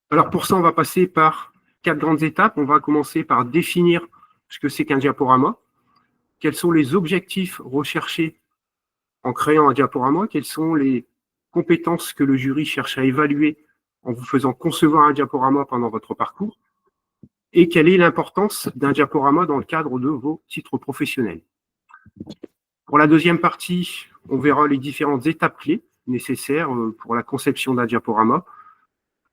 Alors pour ça, on va passer par 4 grandes étapes. On va commencer par définir ce que c'est qu'un diaporama, quels sont les objectifs recherchés en créant un diaporama, quelles sont les compétences que le jury cherche à évaluer en vous faisant concevoir un diaporama pendant votre parcours, et quelle est l'importance d'un diaporama dans le cadre de vos titres professionnels. Pour la deuxième partie, on verra les différentes étapes clés nécessaires pour la conception d'un diaporama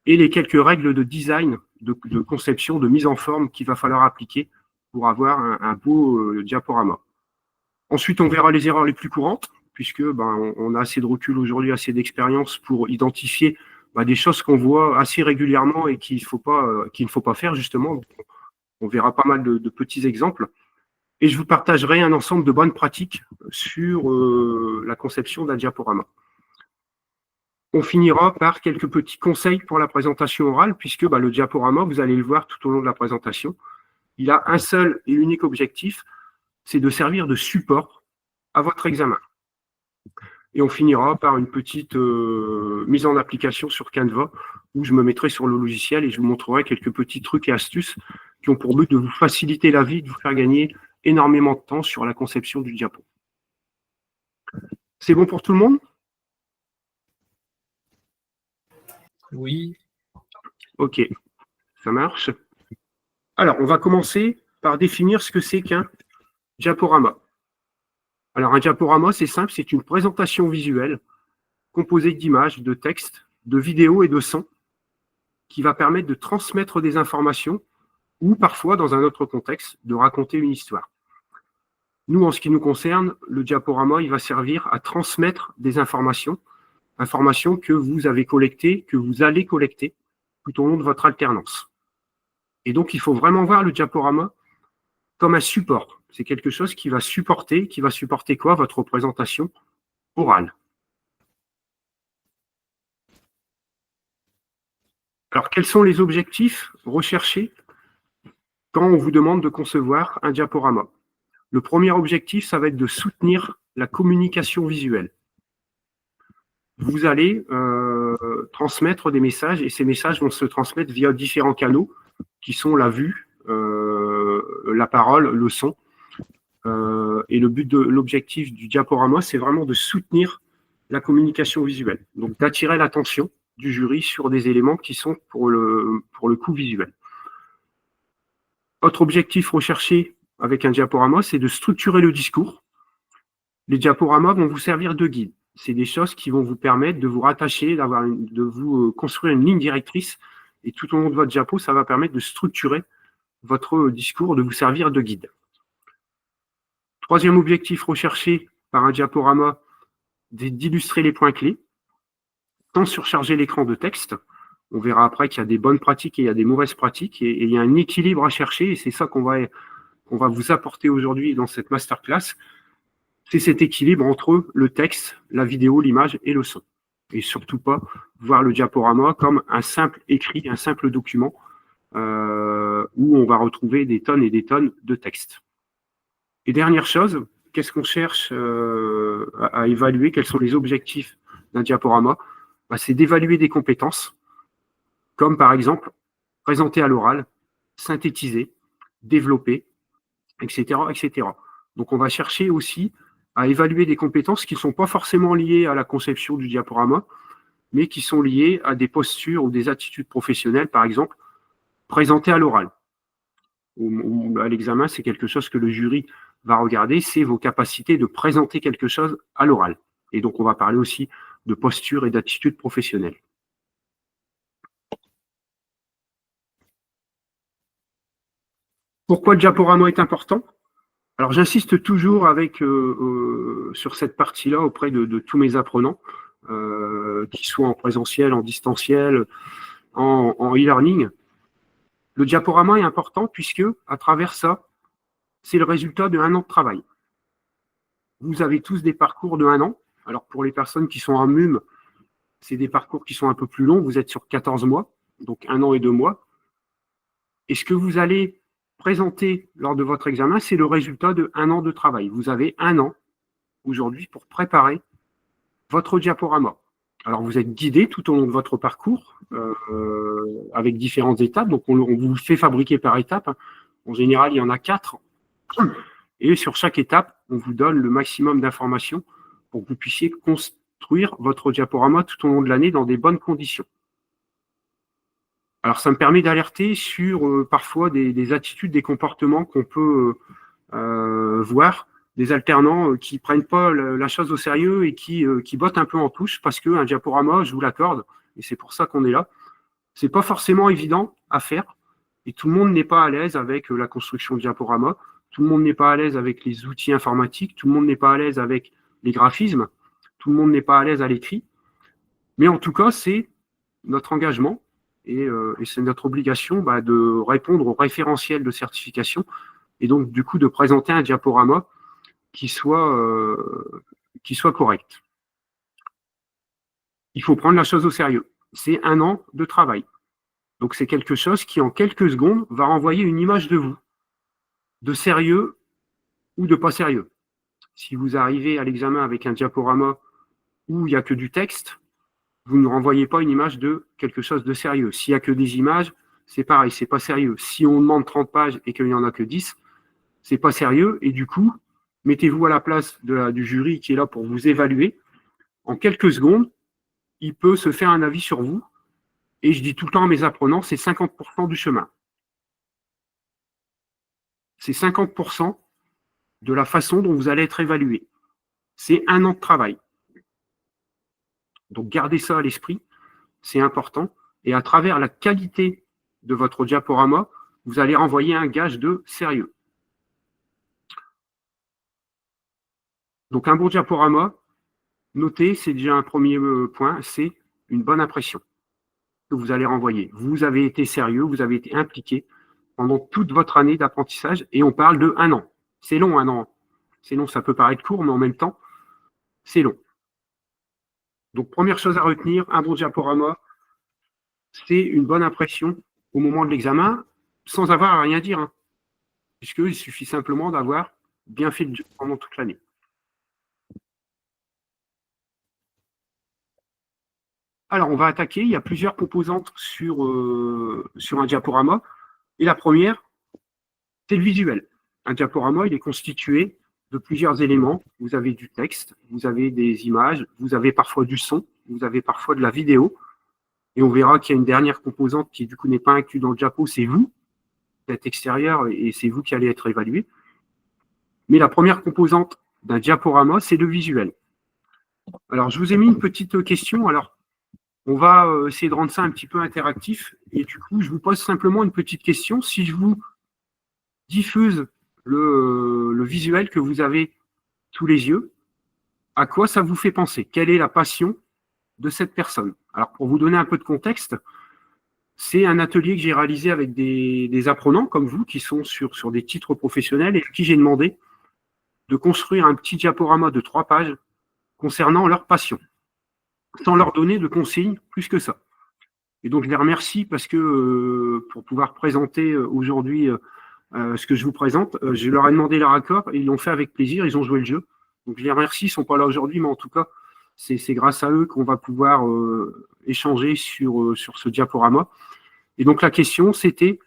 et les quelques règles de design, de conception, de mise en forme qu'il va falloir appliquer pour avoir un beau diaporama. Ensuite, on verra les erreurs les plus courantes, puisque on a assez de recul aujourd'hui, assez d'expérience pour identifier des choses qu'on voit assez régulièrement et qu'il ne faut pas faire, justement. On verra pas mal de petits exemples. Et je vous partagerai un ensemble de bonnes pratiques sur la conception d'un diaporama. On finira par quelques petits conseils pour la présentation orale, puisque le diaporama, vous allez le voir tout au long de la présentation, il a un seul et unique objectif, c'est de servir de support à votre examen. Et on finira par une petite mise en application sur Canva, où je me mettrai sur le logiciel et je vous montrerai quelques petits trucs et astuces qui ont pour but de vous faciliter la vie, de vous faire gagner énormément de temps sur la conception du diapo. C'est bon pour tout le monde? Oui. Ok, ça marche. Alors, on va commencer par définir ce que c'est qu'un diaporama. Alors, un diaporama, c'est simple, c'est une présentation visuelle composée d'images, de textes, de vidéos et de sons qui va permettre de transmettre des informations ou parfois, dans un autre contexte, de raconter une histoire. Nous, en ce qui nous concerne, le diaporama, il va servir à transmettre des informations que vous avez collectées, que vous allez collecter tout au long de votre alternance. Et donc, il faut vraiment voir le diaporama comme un support. C'est quelque chose qui va supporter quoi? Votre représentation orale. Alors, quels sont les objectifs recherchés quand on vous demande de concevoir un diaporama? Le premier objectif, ça va être de soutenir la communication visuelle. Vous allez transmettre des messages et ces messages vont se transmettre via différents canaux qui sont la vue, la parole, le son. Et le but de l'objectif du diaporama, c'est vraiment de soutenir la communication visuelle, donc d'attirer l'attention du jury sur des éléments qui sont pour le coup visuel. Autre objectif recherché avec un diaporama, c'est de structurer le discours. Les diaporamas vont vous servir de guide. C'est des choses qui vont vous permettre de vous rattacher, de vous construire une ligne directrice. Et tout au long de votre diapo, ça va permettre de structurer votre discours, de vous servir de guide. Troisième objectif recherché par un diaporama, c'est d'illustrer les points clés, sans surcharger l'écran de texte. On verra après qu'il y a des bonnes pratiques et il y a des mauvaises pratiques. Et il y a un équilibre à chercher. Et c'est ça qu'on va vous apporter aujourd'hui dans cette masterclass. C'est cet équilibre entre le texte, la vidéo, l'image et le son. Et surtout pas voir le diaporama comme un simple écrit, un simple document où on va retrouver des tonnes et des tonnes de texte. Et dernière chose, qu'est-ce qu'on cherche à évaluer? Quels sont les objectifs d'un diaporama? C'est d'évaluer des compétences, comme par exemple présenter à l'oral, synthétiser, développer, etc., etc. Donc on va chercher aussi à évaluer des compétences qui ne sont pas forcément liées à la conception du diaporama, mais qui sont liées à des postures ou des attitudes professionnelles, par exemple, présenter à l'oral. À l'examen, c'est quelque chose que le jury va regarder, c'est vos capacités de présenter quelque chose à l'oral. Et donc, on va parler aussi de posture et d'attitude professionnelle. Pourquoi le diaporama est important? Alors, j'insiste toujours sur cette partie-là auprès de tous mes apprenants, qu'ils soient en présentiel, en distanciel, en e-learning. Le diaporama est important puisque, à travers ça, c'est le résultat d'1 an de travail. Vous avez tous des parcours de 1 an. Alors, pour les personnes qui sont en MUM, c'est des parcours qui sont un peu plus longs. Vous êtes sur 14 mois, donc 1 an et 2 mois. Et ce que vous allez présenter lors de votre examen, c'est le résultat d'1 an de travail. Vous avez 1 an aujourd'hui pour préparer votre diaporama. Alors, vous êtes guidé tout au long de votre parcours avec différentes étapes. Donc, on vous le fait fabriquer par étapes. En général, il y en a 4. Et sur chaque étape, on vous donne le maximum d'informations pour que vous puissiez construire votre diaporama tout au long de l'année dans des bonnes conditions. Alors, ça me permet d'alerter sur parfois des attitudes, des comportements qu'on peut voir, des alternants qui ne prennent pas la chose au sérieux et qui bottent un peu en touche parce qu'un diaporama, je vous l'accorde, et c'est pour ça qu'on est là, c'est pas forcément évident à faire et tout le monde n'est pas à l'aise avec la construction de diaporama, tout le monde n'est pas à l'aise avec les outils informatiques, tout le monde n'est pas à l'aise avec les graphismes, tout le monde n'est pas à l'aise à l'écrit, mais en tout cas, c'est notre engagement et c'est notre obligation de répondre au référentiel de certification et donc du coup de présenter un diaporama qui soit correct. Il faut prendre la chose au sérieux. C'est 1 an de travail. Donc c'est quelque chose qui en quelques secondes va renvoyer une image de vous, de sérieux ou de pas sérieux. Si vous arrivez à l'examen avec un diaporama où il n'y a que du texte, vous ne renvoyez pas une image de quelque chose de sérieux. S'il n'y a que des images, c'est pareil, c'est pas sérieux. Si on demande 30 pages et qu'il n'y en a que 10, c'est pas sérieux. Et du coup, mettez-vous à la place du jury qui est là pour vous évaluer. En quelques secondes, il peut se faire un avis sur vous. Et je dis tout le temps à mes apprenants, c'est 50% du chemin. C'est 50% de la façon dont vous allez être évalué. C'est 1 an de travail. Donc gardez ça à l'esprit, c'est important. Et à travers la qualité de votre diaporama, vous allez renvoyer un gage de sérieux. Donc un bon diaporama, notez, c'est déjà un premier point, c'est une bonne impression que vous allez renvoyer. Vous avez été sérieux, vous avez été impliqué pendant toute votre année d'apprentissage et on parle de 1 an. C'est long, 1 an. C'est long, ça peut paraître court, mais en même temps, c'est long. Donc, première chose à retenir, un bon diaporama, c'est une bonne impression au moment de l'examen, sans avoir à rien dire, puisqu'il suffit simplement d'avoir bien fait le job pendant toute l'année. Alors, on va attaquer. Il y a plusieurs composantes sur un diaporama. Et la première, c'est le visuel. Un diaporama, il est constitué de plusieurs éléments. Vous avez du texte, vous avez des images, vous avez parfois du son, vous avez parfois de la vidéo. Et on verra qu'il y a une dernière composante qui, du coup, n'est pas inclue dans le diapo, c'est vous, qui êtes extérieur, et c'est vous qui allez être évalué. Mais la première composante d'un diaporama, c'est le visuel. Alors, je vous ai mis une petite question. Alors, on va essayer de rendre ça un petit peu interactif. Et du coup, je vous pose simplement une petite question. Si je vous diffuse le visuel que vous avez sous les yeux, à quoi ça vous fait penser? Quelle est la passion de cette personne? Alors, pour vous donner un peu de contexte, c'est un atelier que j'ai réalisé avec des apprenants comme vous qui sont sur des titres professionnels et à qui j'ai demandé de construire un petit diaporama de 3 pages concernant leur passion, sans leur donner de consignes plus que ça. Et donc, je les remercie parce que pour pouvoir présenter aujourd'hui ce que je vous présente, je leur ai demandé leur accord et ils l'ont fait avec plaisir, ils ont joué le jeu. Donc, je les remercie, ils ne sont pas là aujourd'hui, mais en tout cas, c'est grâce à eux qu'on va pouvoir échanger sur ce diaporama. Et donc, la question, c'était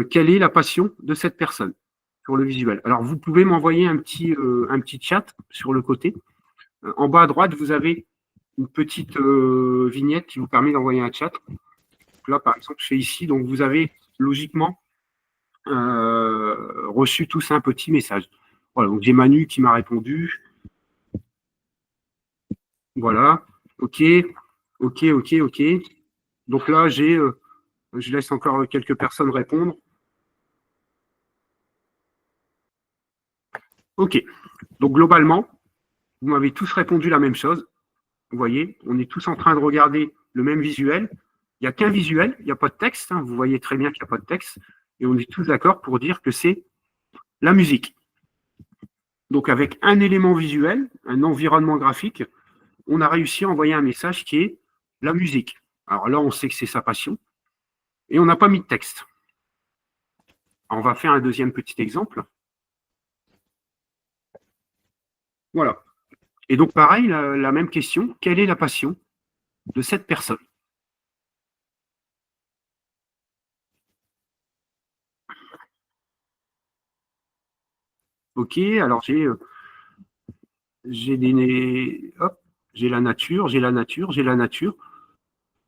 quelle est la passion de cette personne sur le visuel? Alors, vous pouvez m'envoyer un petit chat sur le côté. En bas à droite, vous avez une petite vignette qui vous permet d'envoyer un chat. Donc là, par exemple, je fais ici. Donc, vous avez logiquement reçu tous un petit message. Voilà, donc j'ai Manu qui m'a répondu. Voilà, ok. Donc là, je laisse encore quelques personnes répondre. Ok, donc globalement, vous m'avez tous répondu la même chose. Vous voyez, on est tous en train de regarder le même visuel. Il n'y a qu'un visuel, il n'y a pas de texte. Vous voyez très bien qu'il n'y a pas de texte. Et on est tous d'accord pour dire que c'est la musique. Donc avec un élément visuel, un environnement graphique, on a réussi à envoyer un message qui est la musique. Alors là, on sait que c'est sa passion. Et on n'a pas mis de texte. Alors, on va faire un deuxième petit exemple. Voilà. Et donc pareil, la même question, quelle est la passion de cette personne. Ok, alors j'ai la nature, j'ai la nature, j'ai la nature.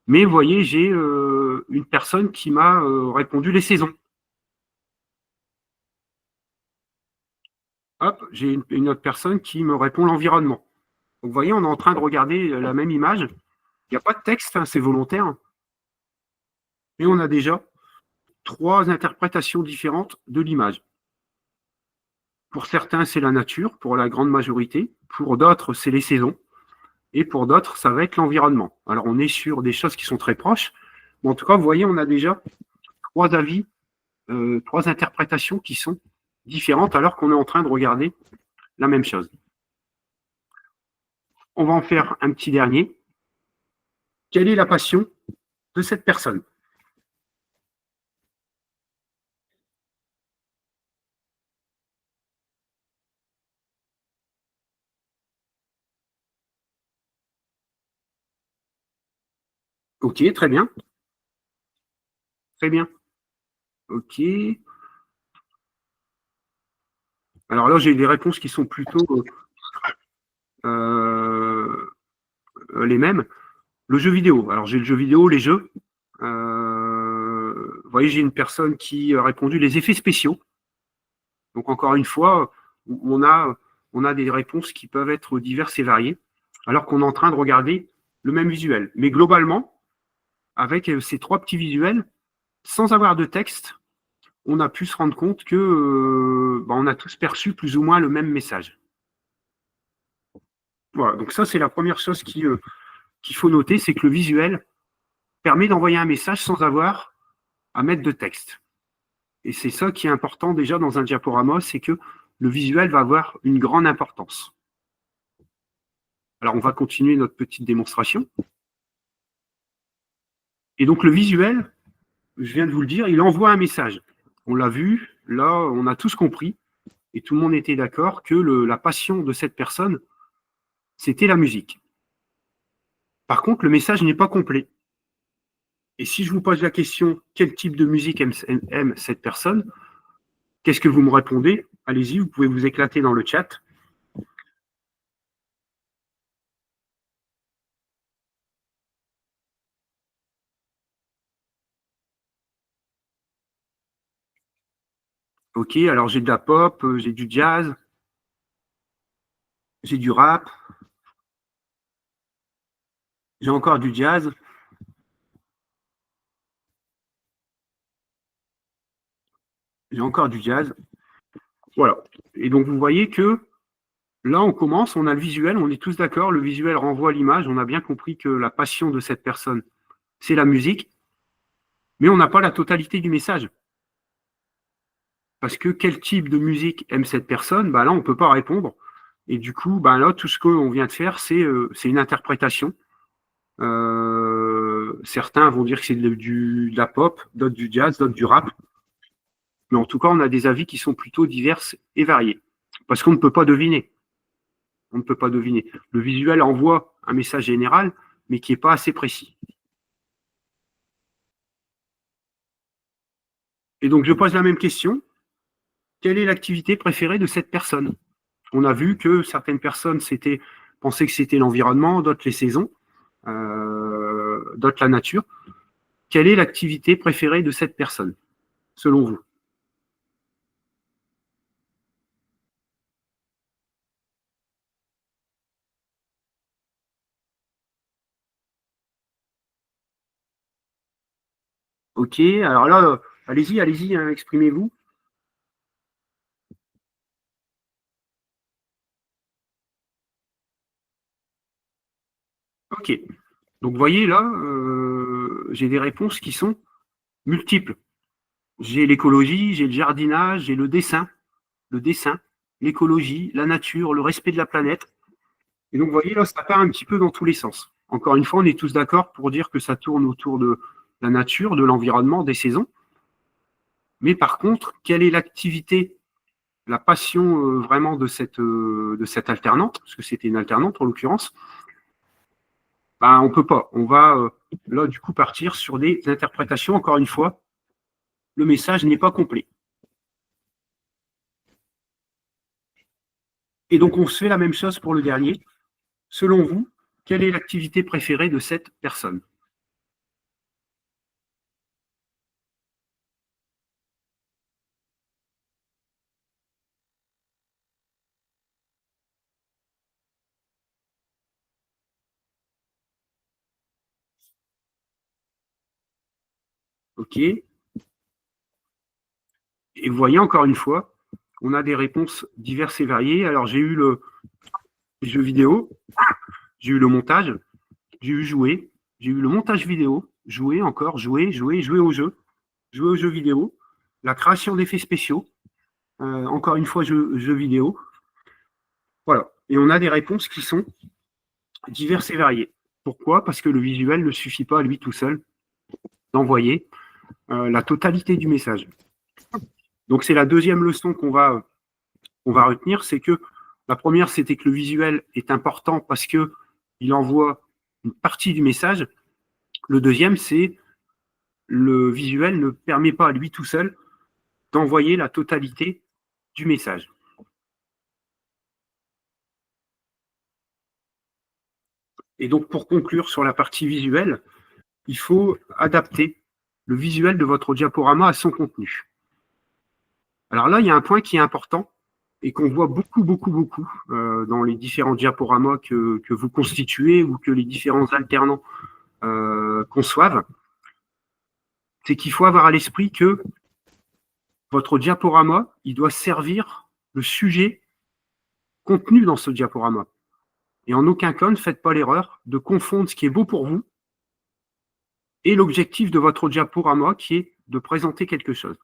Mais vous voyez, j'ai une personne qui m'a répondu les saisons. Hop, j'ai une autre personne qui me répond l'environnement. Donc vous voyez, on est en train de regarder la même image. Il n'y a pas de texte, hein, c'est volontaire. Mais on a déjà 3 interprétations différentes de l'image. Pour certains, c'est la nature, pour la grande majorité. Pour d'autres, c'est les saisons. Et pour d'autres, ça va être l'environnement. Alors, on est sur des choses qui sont très proches. Mais en tout cas, vous voyez, on a déjà 3 avis, 3 interprétations qui sont différentes alors qu'on est en train de regarder la même chose. On va en faire un petit dernier. Quelle est la passion de cette personne? Ok, très bien. Très bien. Ok. Alors là, j'ai des réponses qui sont plutôt les mêmes. Le jeu vidéo. Alors, j'ai le jeu vidéo, les jeux. Vous voyez, j'ai une personne qui a répondu les effets spéciaux. Donc, encore une fois, on a des réponses qui peuvent être diverses et variées, alors qu'on est en train de regarder le même visuel. Mais globalement, avec ces 3 petits visuels, sans avoir de texte, on a pu se rendre compte que on a tous perçu plus ou moins le même message. Voilà, donc ça, c'est la première chose qu'il faut noter, c'est que le visuel permet d'envoyer un message sans avoir à mettre de texte. Et c'est ça qui est important déjà dans un diaporama, c'est que le visuel va avoir une grande importance. Alors, on va continuer notre petite démonstration. Et donc, le visuel, je viens de vous le dire, il envoie un message. On l'a vu, là, on a tous compris, et tout le monde était d'accord que la passion de cette personne, c'était la musique. Par contre, le message n'est pas complet. Et si je vous pose la question, quel type de musique aime cette personne, qu'est-ce que vous me répondez? Allez-y, vous pouvez vous éclater dans le chat. Ok, alors j'ai de la pop, j'ai du jazz, j'ai du rap, j'ai encore du jazz, j'ai encore du jazz. Voilà. Et donc vous voyez que là, on commence, on a le visuel, on est tous d'accord, le visuel renvoie à l'image, on a bien compris que la passion de cette personne, c'est la musique, mais on n'a pas la totalité du message. Parce que quel type de musique aime cette personne? Là, on ne peut pas répondre. Et du coup, là, tout ce qu'on vient de faire, c'est une interprétation. Certains vont dire que c'est de la pop, d'autres du jazz, d'autres du rap. Mais en tout cas, on a des avis qui sont plutôt divers et variés. Parce qu'on ne peut pas deviner. On ne peut pas deviner. Le visuel envoie un message général, mais qui n'est pas assez précis. Et donc, je pose la même question. Quelle est l'activité préférée de cette personne? On a vu que certaines personnes pensaient que c'était l'environnement, d'autres les saisons, d'autres la nature. Quelle est l'activité préférée de cette personne, selon vous? Ok, alors là, allez-y, hein, exprimez-vous. Ok, donc vous voyez là, j'ai des réponses qui sont multiples. J'ai l'écologie, j'ai le jardinage, j'ai le dessin, l'écologie, la nature, le respect de la planète. Et donc, vous voyez, là, ça part un petit peu dans tous les sens. Encore une fois, on est tous d'accord pour dire que ça tourne autour de la nature, de l'environnement, des saisons. Mais par contre, quelle est l'activité, la passion vraiment de cette alternante, parce que c'était une alternante en l'occurrence, on ne peut pas. On va là, du coup, partir sur des interprétations. Encore une fois, le message n'est pas complet. Et donc, on se fait la même chose pour le dernier. Selon vous, quelle est l'activité préférée de cette personne? OK. Et vous voyez, encore une fois, on a des réponses diverses et variées. Alors, j'ai eu le jeu vidéo, j'ai eu le montage, j'ai eu jouer, j'ai eu le montage vidéo, jouer encore, jouer au jeu, jouer aux jeux vidéo, la création d'effets spéciaux, encore une fois, jeux vidéo. Voilà. Et on a des réponses qui sont diverses et variées. Pourquoi? Parce que le visuel ne suffit pas à lui tout seul d'envoyer la totalité du message. Donc, c'est la deuxième leçon qu'on va retenir, c'est que la première, c'était que le visuel est important parce qu'il envoie une partie du message. Le deuxième, c'est le visuel ne permet pas à lui tout seul d'envoyer la totalité du message. Et donc, pour conclure sur la partie visuelle, il faut adapter le visuel de votre diaporama à son contenu. Alors là, il y a un point qui est important et qu'on voit beaucoup dans les différents diaporamas que vous constituez ou que les différents alternants conçoivent, c'est qu'il faut avoir à l'esprit que votre diaporama, il doit servir le sujet contenu dans ce diaporama. Et en aucun cas, ne faites pas l'erreur de confondre ce qui est beau pour vous et l'objectif de votre diaporama qui est de présenter quelque chose.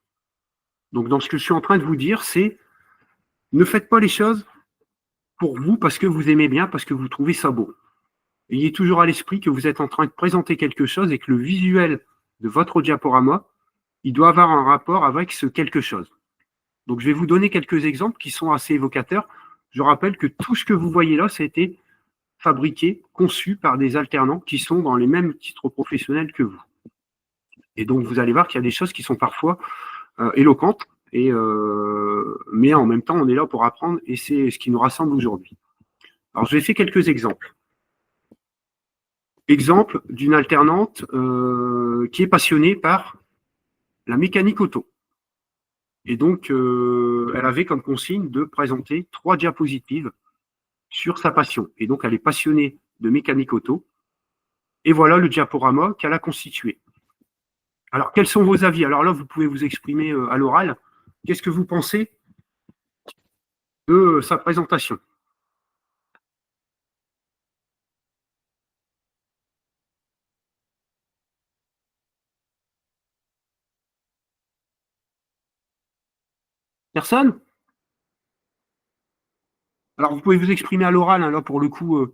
Donc, dans ce que je suis en train de vous dire, c'est ne faites pas les choses pour vous parce que vous aimez bien, parce que vous trouvez ça beau. Ayez toujours à l'esprit que vous êtes en train de présenter quelque chose et que le visuel de votre diaporama, il doit avoir un rapport avec ce quelque chose. Donc, je vais vous donner quelques exemples qui sont assez évocateurs. Je rappelle que tout ce que vous voyez là, ça a été fabriqué, conçu par des alternants qui sont dans les mêmes titres professionnels que vous. Et donc, vous allez voir qu'il y a des choses qui sont parfois éloquentes, mais en même temps, on est là pour apprendre et c'est ce qui nous rassemble aujourd'hui. Alors, je vais faire quelques exemples. Exemple d'une alternante qui est passionnée par la mécanique auto. Et donc, elle avait comme consigne de présenter 3 diapositives sur sa passion. Et donc, elle est passionnée de mécanique auto. Et voilà le diaporama qu'elle a constitué. Alors, quels sont vos avis? Alors là, vous pouvez vous exprimer à l'oral. Qu'est-ce que vous pensez de sa présentation? Personne? Alors, vous pouvez vous exprimer à l'oral, hein, là, pour le coup.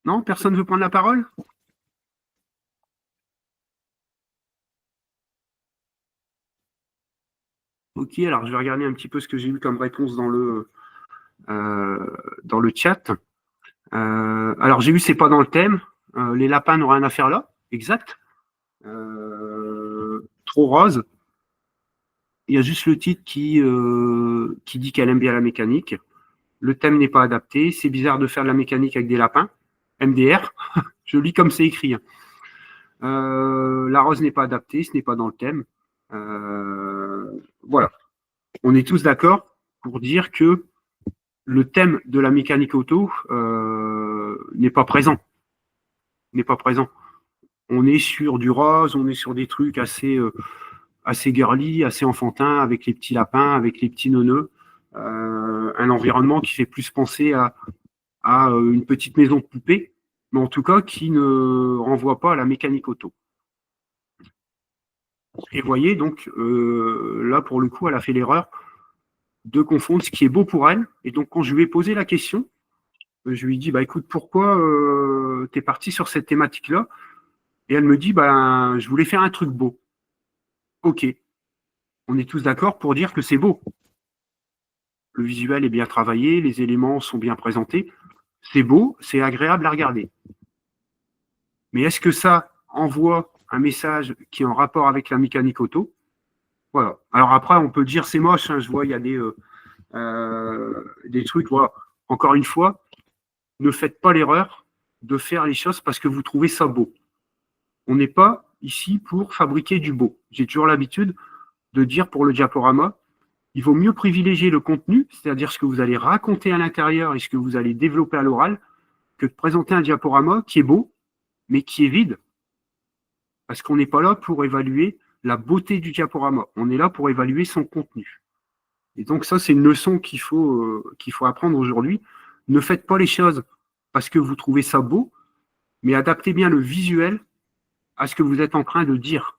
Non, personne ne veut prendre la parole? Ok, alors je vais regarder un petit peu ce que j'ai eu comme réponse dans le chat. Alors, j'ai vu, c'est pas dans le thème. Les lapins n'ont rien à faire là. Exact. Trop rose. Il y a juste le titre qui dit qu'elle aime bien la mécanique. Le thème n'est pas adapté. C'est bizarre de faire de la mécanique avec des lapins. MDR. Je lis comme c'est écrit. La rose n'est pas adaptée. Ce n'est pas dans le thème. Voilà. On est tous d'accord pour dire que le thème de la mécanique auto n'est pas présent. N'est pas présent. On est sur du rose, on est sur des trucs assez girly, assez enfantins, avec les petits lapins, avec les petits neuneux. Un environnement qui fait plus penser à une petite maison de poupée, mais en tout cas qui ne renvoie pas à la mécanique auto. Et voyez, donc, là, pour le coup, elle a fait l'erreur de confondre ce qui est beau pour elle. Et donc, quand je lui ai posé la question, je lui ai dit, bah, écoute, pourquoi tu es parti sur cette thématique-là? Et elle me dit, bah, je voulais faire un truc beau. Ok. On est tous d'accord pour dire que c'est beau. le visuel est bien travaillé, les éléments sont bien présentés, c'est beau, c'est agréable à regarder. Mais est-ce que ça envoie un message qui est en rapport avec la mécanique auto? Voilà. Alors après, on peut dire c'est moche, hein, je vois, il y a des trucs, voilà. Encore une fois, ne faites pas l'erreur de faire les choses parce que vous trouvez ça beau. On n'est pas ici pour fabriquer du beau. J'ai toujours l'habitude de dire pour le diaporama, il vaut mieux privilégier le contenu, c'est-à-dire ce que vous allez raconter à l'intérieur et ce que vous allez développer à l'oral, que de présenter un diaporama qui est beau, mais qui est vide. Parce qu'on n'est pas là pour évaluer la beauté du diaporama. On est là pour évaluer son contenu. Et donc ça, c'est une leçon qu'il faut apprendre aujourd'hui. Ne faites pas les choses parce que vous trouvez ça beau, mais adaptez bien le visuel à ce que vous êtes en train de dire.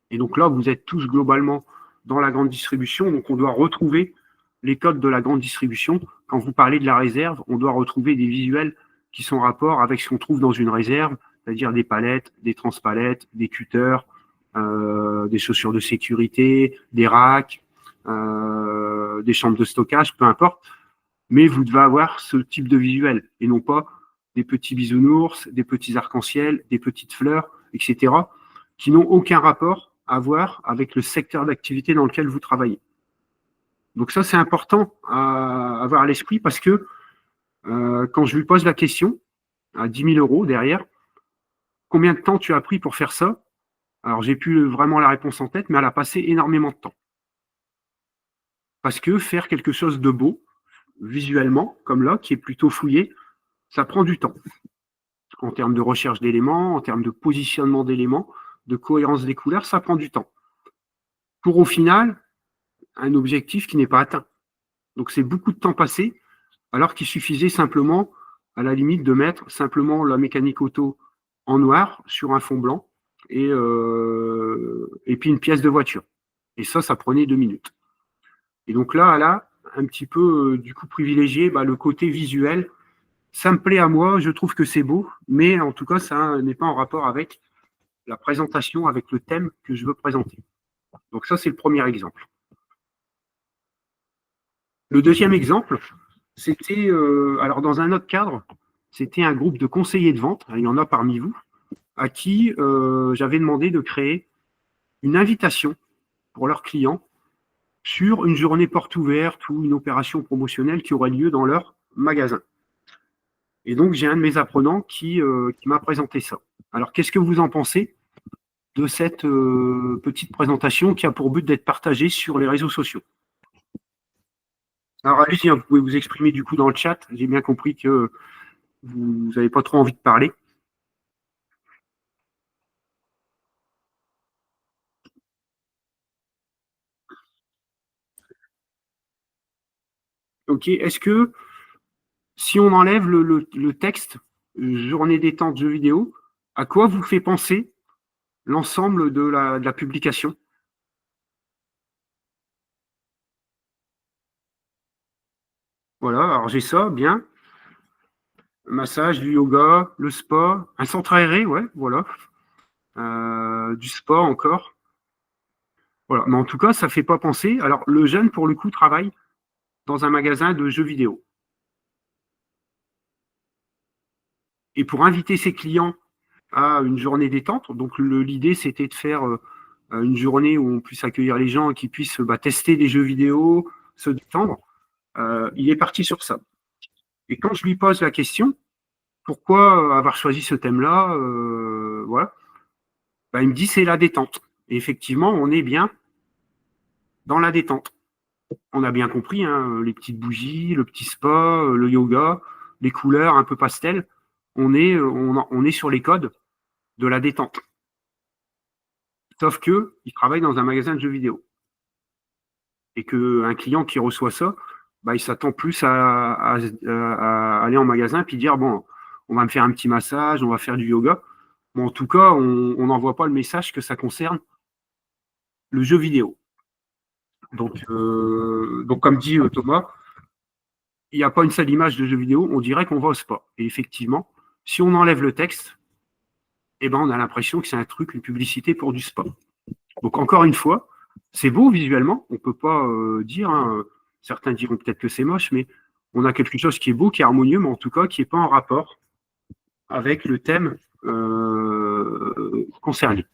Et donc là, vous êtes tous globalement dans la grande distribution, donc on doit retrouver les codes de la grande distribution. Quand vous parlez de la réserve, on doit retrouver des visuels qui sont en rapport avec ce qu'on trouve dans une réserve, c'est-à-dire des palettes, des transpalettes, des cutters, des chaussures de sécurité, des racks, des chambres de stockage, peu importe. Mais vous devez avoir ce type de visuel et non pas des petits bisounours, des petits arcs-en-ciel, des petites fleurs, etc., qui n'ont aucun rapport à voir avec le secteur d'activité dans lequel vous travaillez. Donc ça, c'est important à avoir à l'esprit parce que quand je lui pose la question, à 10 000 € derrière, combien de temps tu as pris pour faire ça? Alors, j'ai plus vraiment la réponse en tête, mais elle a passé énormément de temps. Parce que faire quelque chose de beau, visuellement, comme là, qui est plutôt fouillé, ça prend du temps. En termes de recherche d'éléments, en termes de positionnement d'éléments, de cohérence des couleurs, ça prend du temps. Pour au final, un objectif qui n'est pas atteint. Donc c'est beaucoup de temps passé, alors qu'il suffisait simplement, à la limite, de mettre simplement la mécanique auto en noir sur un fond blanc et puis une pièce de voiture. Et ça prenait 2 minutes. Et donc là, un petit peu, du coup, privilégié le côté visuel. Ça me plaît à moi, je trouve que c'est beau, mais en tout cas, ça n'est pas en rapport avec la présentation, avec le thème que je veux présenter. Donc ça, c'est le premier exemple. Le deuxième exemple, c'était, alors dans un autre cadre, c'était un groupe de conseillers de vente, il y en a parmi vous, à qui j'avais demandé de créer une invitation pour leurs clients sur une journée porte ouverte ou une opération promotionnelle qui aurait lieu dans leur magasin. Et donc, j'ai un de mes apprenants qui m'a présenté ça. Alors, qu'est-ce que vous en pensez de cette petite présentation qui a pour but d'être partagée sur les réseaux sociaux? Alors, allez-y, vous pouvez vous exprimer du coup dans le chat. J'ai bien compris que vous n'avez pas trop envie de parler. Ok, est-ce que si on enlève le texte journée détente jeux vidéo, à quoi vous fait penser l'ensemble de la publication? Voilà, alors j'ai ça, bien. Massage, du yoga, le spa, un centre aéré, ouais, voilà. Du sport encore. Voilà. Mais en tout cas, ça ne fait pas penser. Alors, le jeune, pour le coup, travaille dans un magasin de jeux vidéo. Et pour inviter ses clients à une journée détente, donc l'idée, c'était de faire une journée où on puisse accueillir les gens et qu'ils puissent tester des jeux vidéo, se détendre. Il est parti sur ça. Et quand je lui pose la question, pourquoi avoir choisi ce thème-là, voilà, il me dit c'est la détente. Et effectivement, on est bien dans la détente. On a bien compris, hein, les petites bougies, le petit spa, le yoga, les couleurs un peu pastel. On est sur les codes de la détente. Sauf qu'il travaille dans un magasin de jeux vidéo. Et qu'un client qui reçoit ça, il s'attend plus à aller en magasin puis dire bon, on va me faire un petit massage, on va faire du yoga. Mais en tout cas, on n'envoie pas le message que ça concerne le jeu vidéo. Donc comme dit Thomas, il n'y a pas une seule image de jeu vidéo, on dirait qu'on va au spa. Et effectivement, si on enlève le texte, on a l'impression que c'est un truc, une publicité pour du spa. Donc encore une fois, c'est beau visuellement, on ne peut pas dire, hein, Certains diront peut-être que c'est moche, mais on a quelque chose qui est beau, qui est harmonieux, mais en tout cas qui n'est pas en rapport avec le thème concerné.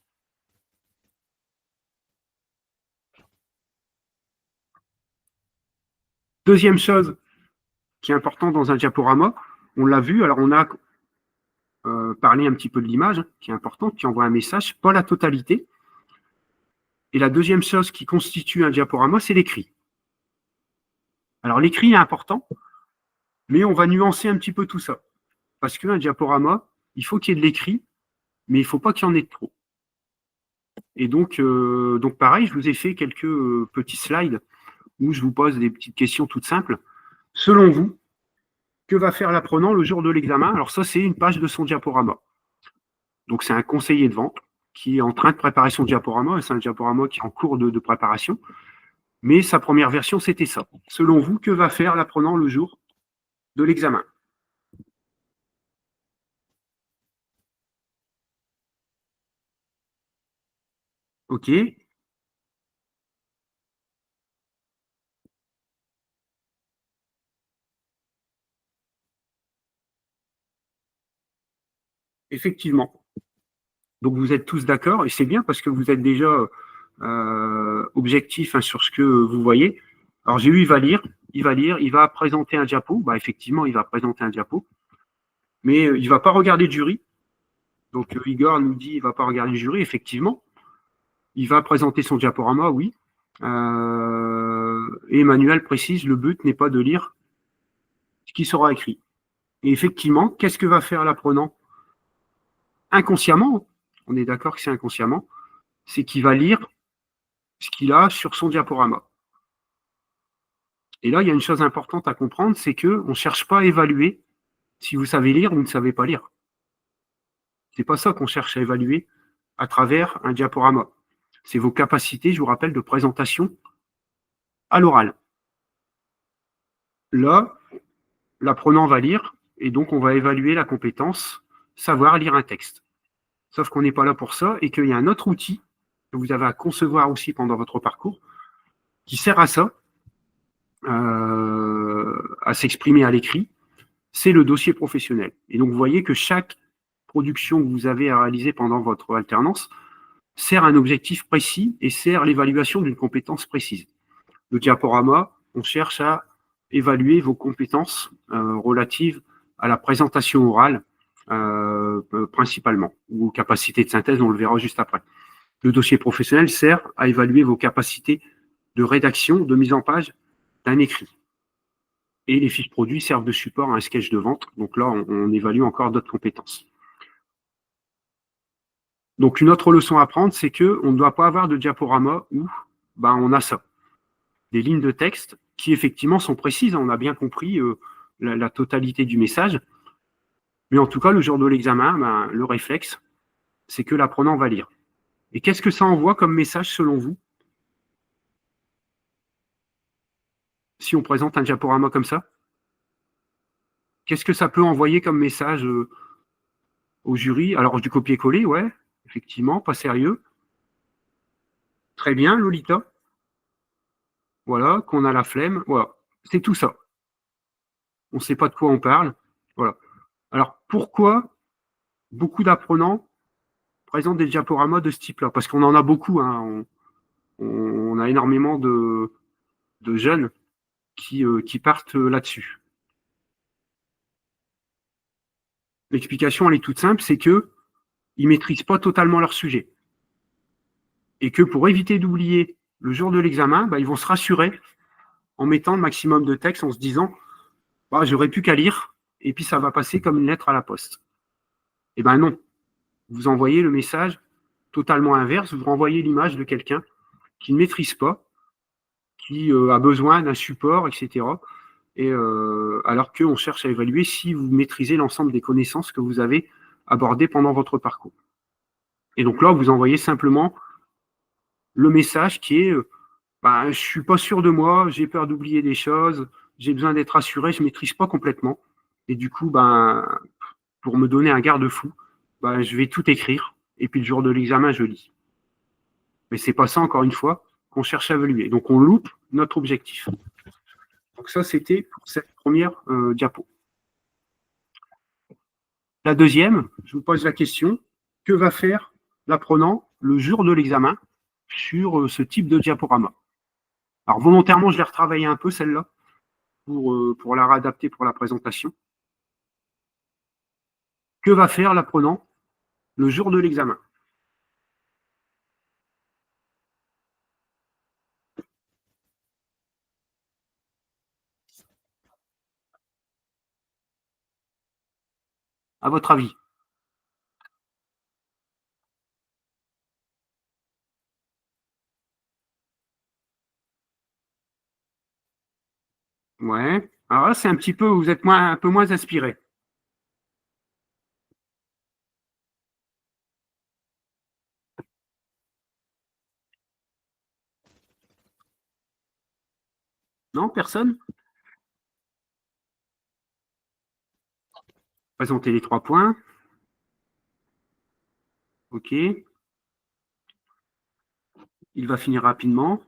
Deuxième chose qui est importante dans un diaporama, on l'a vu, alors on a parlé un petit peu de l'image, qui est importante, qui envoie un message, pas la totalité. Et la deuxième chose qui constitue un diaporama, c'est l'écrit. Alors l'écrit est important, mais on va nuancer un petit peu tout ça. Parce qu'un diaporama, il faut qu'il y ait de l'écrit, mais il ne faut pas qu'il y en ait de trop. Et donc pareil, je vous ai fait quelques petits slides où je vous pose des petites questions toutes simples. Selon vous, que va faire l'apprenant le jour de l'examen? Alors ça, c'est une page de son diaporama. Donc c'est un conseiller de vente qui est en train de préparer son diaporama, et c'est un diaporama qui est en cours de préparation. Mais sa première version, c'était ça. Selon vous, que va faire l'apprenant le jour de l'examen? OK. Effectivement. Donc vous êtes tous d'accord, et c'est bien parce que vous êtes déjà objectif sur ce que vous voyez. Alors j'ai eu, il va lire, il va présenter un diapo. Bah, effectivement, il va présenter un diapo, mais il ne va pas regarder le jury. Donc Igor nous dit il ne va pas regarder le jury, effectivement. Il va présenter son diaporama, oui. Et Emmanuel précise, le but n'est pas de lire ce qui sera écrit. Et effectivement, qu'est-ce que va faire l'apprenant? Inconsciemment, on est d'accord que c'est inconsciemment, c'est qu'il va lire ce qu'il a sur son diaporama. Et là, il y a une chose importante à comprendre, c'est qu'on ne cherche pas à évaluer si vous savez lire ou ne savez pas lire. Ce n'est pas ça qu'on cherche à évaluer à travers un diaporama. C'est vos capacités, je vous rappelle, de présentation à l'oral. Là, l'apprenant va lire, et donc on va évaluer la compétence savoir lire un texte. Sauf qu'on n'est pas là pour ça, et qu'il y a un autre outil que vous avez à concevoir aussi pendant votre parcours, qui sert à ça, à s'exprimer à l'écrit, c'est le dossier professionnel. Et donc vous voyez que chaque production que vous avez à réaliser pendant votre alternance sert à un objectif précis et sert à l'évaluation d'une compétence précise. Le diaporama, on cherche à évaluer vos compétences relatives à la présentation orale, principalement, ou aux capacités de synthèse, on le verra juste après. Le dossier professionnel sert à évaluer vos capacités de rédaction, de mise en page d'un écrit. Et les fiches produits servent de support à un sketch de vente. Donc là, on évalue encore d'autres compétences. Donc une autre leçon à prendre, c'est qu'on ne doit pas avoir de diaporama où on a ça. Des lignes de texte qui effectivement sont précises. On a bien compris la totalité du message. Mais en tout cas, le jour de l'examen, le réflexe, c'est que l'apprenant va lire. Et qu'est-ce que ça envoie comme message selon vous? Si on présente un diaporama comme ça, qu'est-ce que ça peut envoyer comme message au jury? Alors, du copier-coller, ouais, effectivement, pas sérieux. Très bien, Lolita. Voilà, qu'on a la flemme. Voilà, c'est tout ça. On ne sait pas de quoi on parle. Voilà. Alors, pourquoi beaucoup d'apprenants présentent des diaporamas de ce type-là? Parce qu'on en a beaucoup. Hein. On a énormément de jeunes qui partent là-dessus. L'explication, elle est toute simple, c'est qu'ils ne maîtrisent pas totalement leur sujet. Et que pour éviter d'oublier le jour de l'examen, ils vont se rassurer en mettant le maximum de texte, en se disant j'aurais plus qu'à lire, et puis ça va passer comme une lettre à la poste. Eh bien non. Vous envoyez le message totalement inverse, vous renvoyez l'image de quelqu'un qui ne maîtrise pas, qui a besoin d'un support, etc. Et alors qu'on cherche à évaluer si vous maîtrisez l'ensemble des connaissances que vous avez abordées pendant votre parcours. Et donc là, vous envoyez simplement le message qui est je ne suis pas sûr de moi, j'ai peur d'oublier des choses, j'ai besoin d'être rassuré, je ne maîtrise pas complètement. Et du coup, pour me donner un garde-fou, je vais tout écrire. Et puis le jour de l'examen, je lis. Mais ce n'est pas ça, encore une fois, qu'on cherche à évaluer. Donc on loupe notre objectif. Donc ça, c'était pour cette première diapo. La deuxième, je vous pose la question, que va faire l'apprenant le jour de l'examen sur ce type de diaporama? Alors volontairement, je l'ai retravaillé un peu celle-là pour la réadapter pour la présentation. Que va faire l'apprenant le jour de l'examen? À votre avis? Ouais. Alors là, c'est un petit peu, vous êtes un peu moins inspiré. Non, personne? Présenter les 3 points. OK. Il va finir rapidement.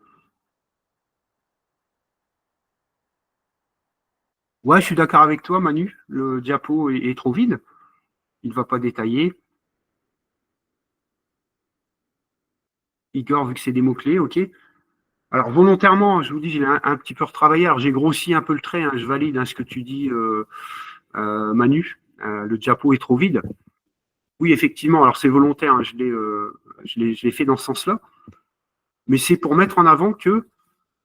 Ouais, je suis d'accord avec toi, Manu. Le diapo est trop vide. Il ne va pas détailler. Igor, vu que c'est des mots-clés, OK. Alors, volontairement, je vous dis, j'ai un petit peu retravaillé. Alors, j'ai grossi un peu le trait. Hein, je valide ce que tu dis, Manu. Le diapo est trop vide. Oui, effectivement. Alors, c'est volontaire. Hein, je l'ai fait dans ce sens-là. Mais c'est pour mettre en avant que,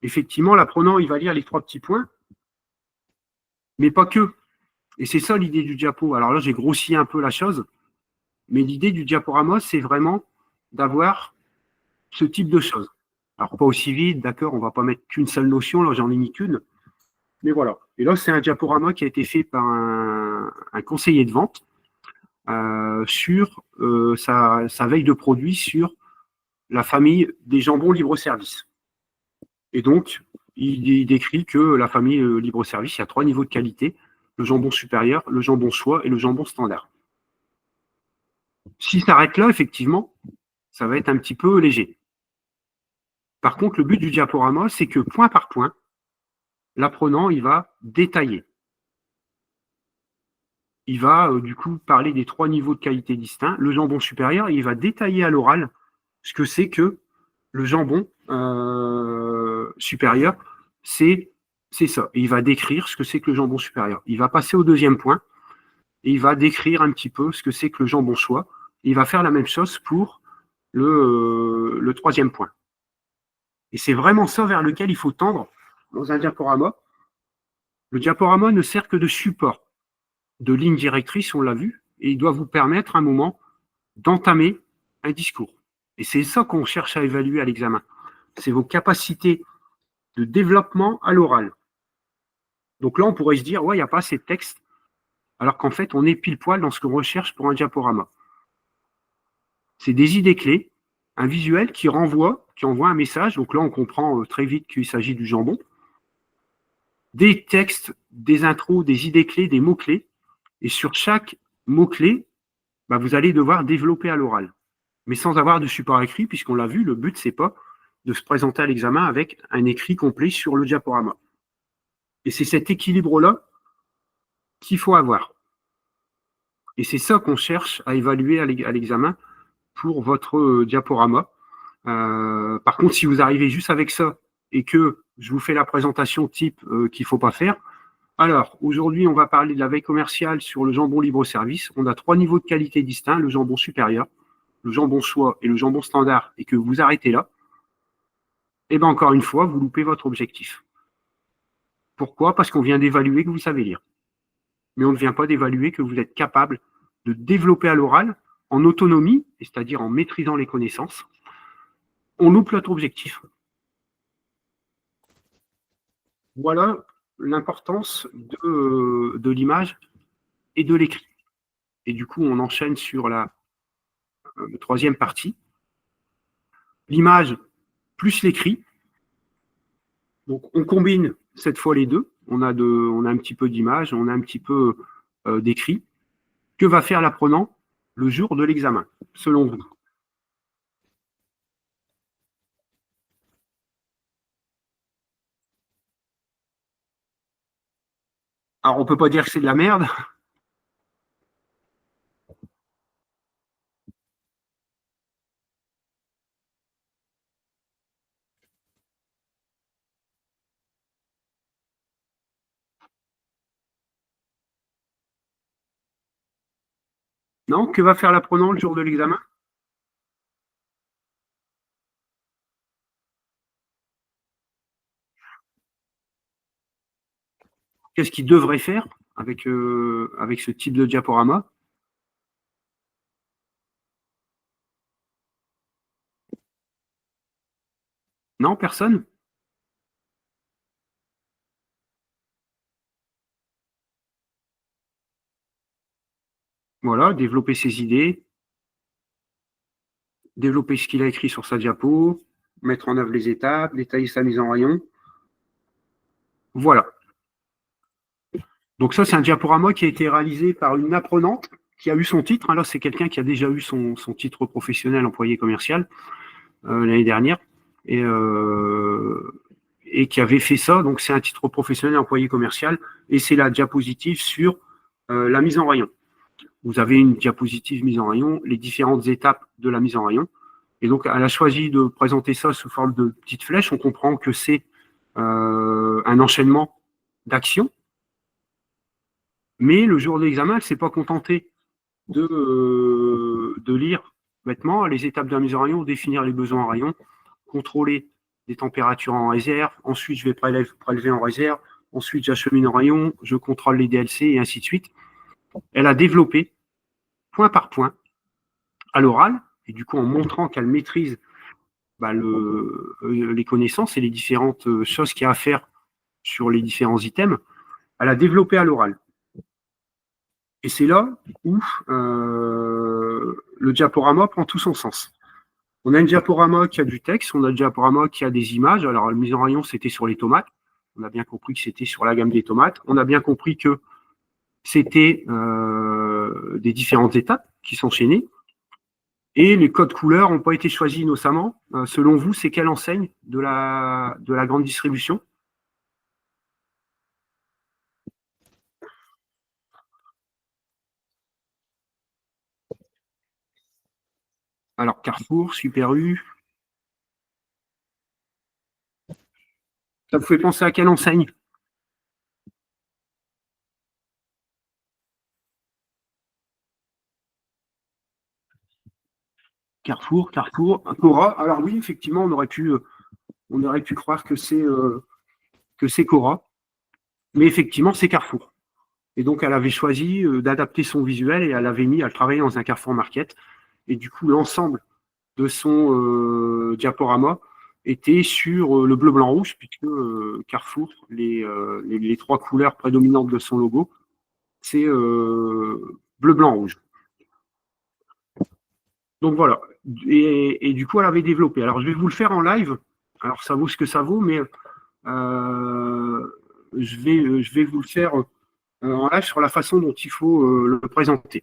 effectivement, l'apprenant, il va lire les 3 petits points, mais pas que. Et c'est ça l'idée du diapo. Alors là, j'ai grossi un peu la chose. Mais l'idée du diaporama, c'est vraiment d'avoir ce type de choses. Alors, pas aussi vite, d'accord, on ne va pas mettre qu'une seule notion, là, j'en ai mis qu'une. Mais voilà. Et là, c'est un diaporama qui a été fait par un conseiller de vente sur sa veille de produit sur la famille des jambons libre-service. Et donc, il décrit que la famille libre-service, il y a 3 niveaux de qualité, le jambon supérieur, le jambon soie et le jambon standard. S'il s'arrête là, effectivement, ça va être un petit peu léger. Par contre, le but du diaporama, c'est que point par point, l'apprenant, il va détailler. Il va du coup parler des 3 niveaux de qualité distincts. Le jambon supérieur, il va détailler à l'oral ce que c'est que le jambon supérieur, c'est ça. Et il va décrire ce que c'est que le jambon supérieur. Il va passer au deuxième point et il va décrire un petit peu ce que c'est que le jambon soie. Il va faire la même chose pour le troisième point. Et c'est vraiment ça vers lequel il faut tendre dans un diaporama. Le diaporama ne sert que de support, de ligne directrice, on l'a vu, et il doit vous permettre à un moment d'entamer un discours. Et c'est ça qu'on cherche à évaluer à l'examen. C'est vos capacités de développement à l'oral. Donc là, on pourrait se dire, ouais, il n'y a pas assez de texte, alors qu'en fait, on est pile poil dans ce qu'on recherche pour un diaporama. C'est des idées clés, un visuel qui envoie un message. Donc là, on comprend très vite qu'il s'agit du jambon. Des textes, des intros, des idées clés, des mots-clés. Et sur chaque mot-clé, vous allez devoir développer à l'oral. Mais sans avoir de support écrit, puisqu'on l'a vu, le but, c'est pas de se présenter à l'examen avec un écrit complet sur le diaporama. Et c'est cet équilibre-là qu'il faut avoir. Et c'est ça qu'on cherche à évaluer à l'examen pour votre diaporama. Par contre, si vous arrivez juste avec ça et que je vous fais la présentation type qu'il ne faut pas faire, alors aujourd'hui, on va parler de la veille commerciale sur le jambon libre-service. On a 3 niveaux de qualité distincts, le jambon supérieur, le jambon soie et le jambon standard, et que vous arrêtez là, et bien encore une fois, vous loupez votre objectif. Pourquoi? Parce qu'on vient d'évaluer que vous savez lire. Mais on ne vient pas d'évaluer que vous êtes capable de développer à l'oral en autonomie, c'est-à-dire en maîtrisant les connaissances. On loupe notre objectif. Voilà l'importance de l'image et de l'écrit. Et du coup, on enchaîne sur la troisième partie. L'image plus l'écrit. Donc, on combine cette fois les deux. On a un petit peu d'image, on a un petit peu d'écrit. Que va faire l'apprenant le jour de l'examen, selon vous? Alors, on ne peut pas dire que c'est de la merde. Non, que va faire l'apprenant le jour de l'examen? Qu'est-ce qu'il devrait faire avec ce type de diaporama? Non, personne? Voilà, développer ses idées, développer ce qu'il a écrit sur sa diapo, mettre en œuvre les étapes, détailler sa mise en rayon. Voilà. Donc ça, c'est un diaporama qui a été réalisé par une apprenante qui a eu son titre. Alors, c'est quelqu'un qui a déjà eu son titre professionnel employé commercial l'année dernière et qui avait fait ça. Donc, c'est un titre professionnel employé commercial et c'est la diapositive sur la mise en rayon. Vous avez une diapositive mise en rayon, les différentes étapes de la mise en rayon. Et donc, elle a choisi de présenter ça sous forme de petites flèches. On comprend que c'est un enchaînement d'actions. Mais le jour de l'examen, elle ne s'est pas contentée de lire bêtement les étapes de la mise en rayon, définir les besoins en rayon, contrôler les températures en réserve. Ensuite, je vais prélever en réserve. Ensuite, j'achemine en rayon, je contrôle les DLC et ainsi de suite. Elle a développé point par point à l'oral, et du coup en montrant qu'elle maîtrise les connaissances et les différentes choses qu'il y a à faire sur les différents items, elle a développé à l'oral. Et c'est là où le diaporama prend tout son sens. On a un diaporama qui a du texte, on a un diaporama qui a des images. Alors, la mise en rayon, c'était sur les tomates. On a bien compris que c'était sur la gamme des tomates. On a bien compris que c'était des différentes étapes qui s'enchaînaient. Et les codes couleurs n'ont pas été choisis innocemment. Selon vous, c'est quelle enseigne de la grande distribution? Alors, Carrefour, Super U. Ça vous fait penser à quelle enseigne? Carrefour, Cora. Alors oui, effectivement, on aurait pu croire que c'est Cora, mais effectivement, c'est Carrefour. Et donc, elle avait choisi d'adapter son visuel et elle travaillait dans un Carrefour Market. Et du coup, l'ensemble de son diaporama était sur le bleu, blanc, rouge, puisque Carrefour, les trois couleurs prédominantes de son logo, c'est bleu, blanc, rouge. Donc voilà. Et du coup, elle avait développé. Alors, je vais vous le faire en live. Alors, ça vaut ce que ça vaut, mais je vais vous le faire en live sur la façon dont il faut le présenter.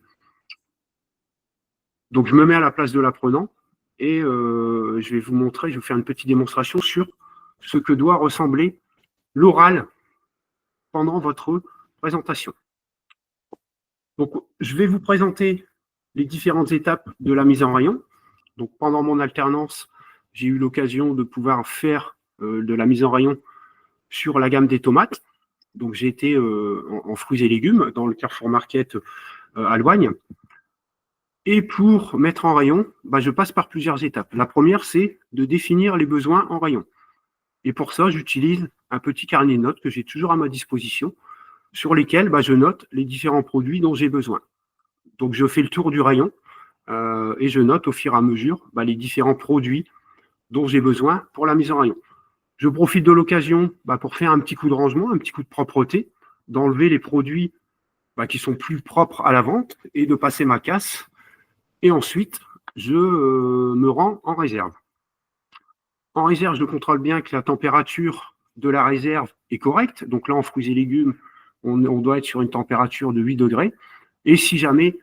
Donc, je me mets à la place de l'apprenant et je vais vous faire une petite démonstration sur ce que doit ressembler l'oral pendant votre présentation. Donc, je vais vous présenter les différentes étapes de la mise en rayon. Donc, pendant mon alternance, j'ai eu l'occasion de pouvoir faire de la mise en rayon sur la gamme des tomates. Donc, j'ai été en fruits et légumes dans le Carrefour Market à Loigne. Et pour mettre en rayon, je passe par plusieurs étapes. La première, c'est de définir les besoins en rayon. Et pour ça, j'utilise un petit carnet de notes que j'ai toujours à ma disposition, sur lesquels je note les différents produits dont j'ai besoin. Donc, je fais le tour du rayon et je note au fur et à mesure les différents produits dont j'ai besoin pour la mise en rayon. Je profite de l'occasion pour faire un petit coup de rangement, un petit coup de propreté, d'enlever les produits qui sont plus propres à la vente et de passer ma casse. Et ensuite, je me rends en réserve. En réserve, je contrôle bien que la température de la réserve est correcte. Donc là, en fruits et légumes, on doit être sur une température de 8 degrés. Et si jamais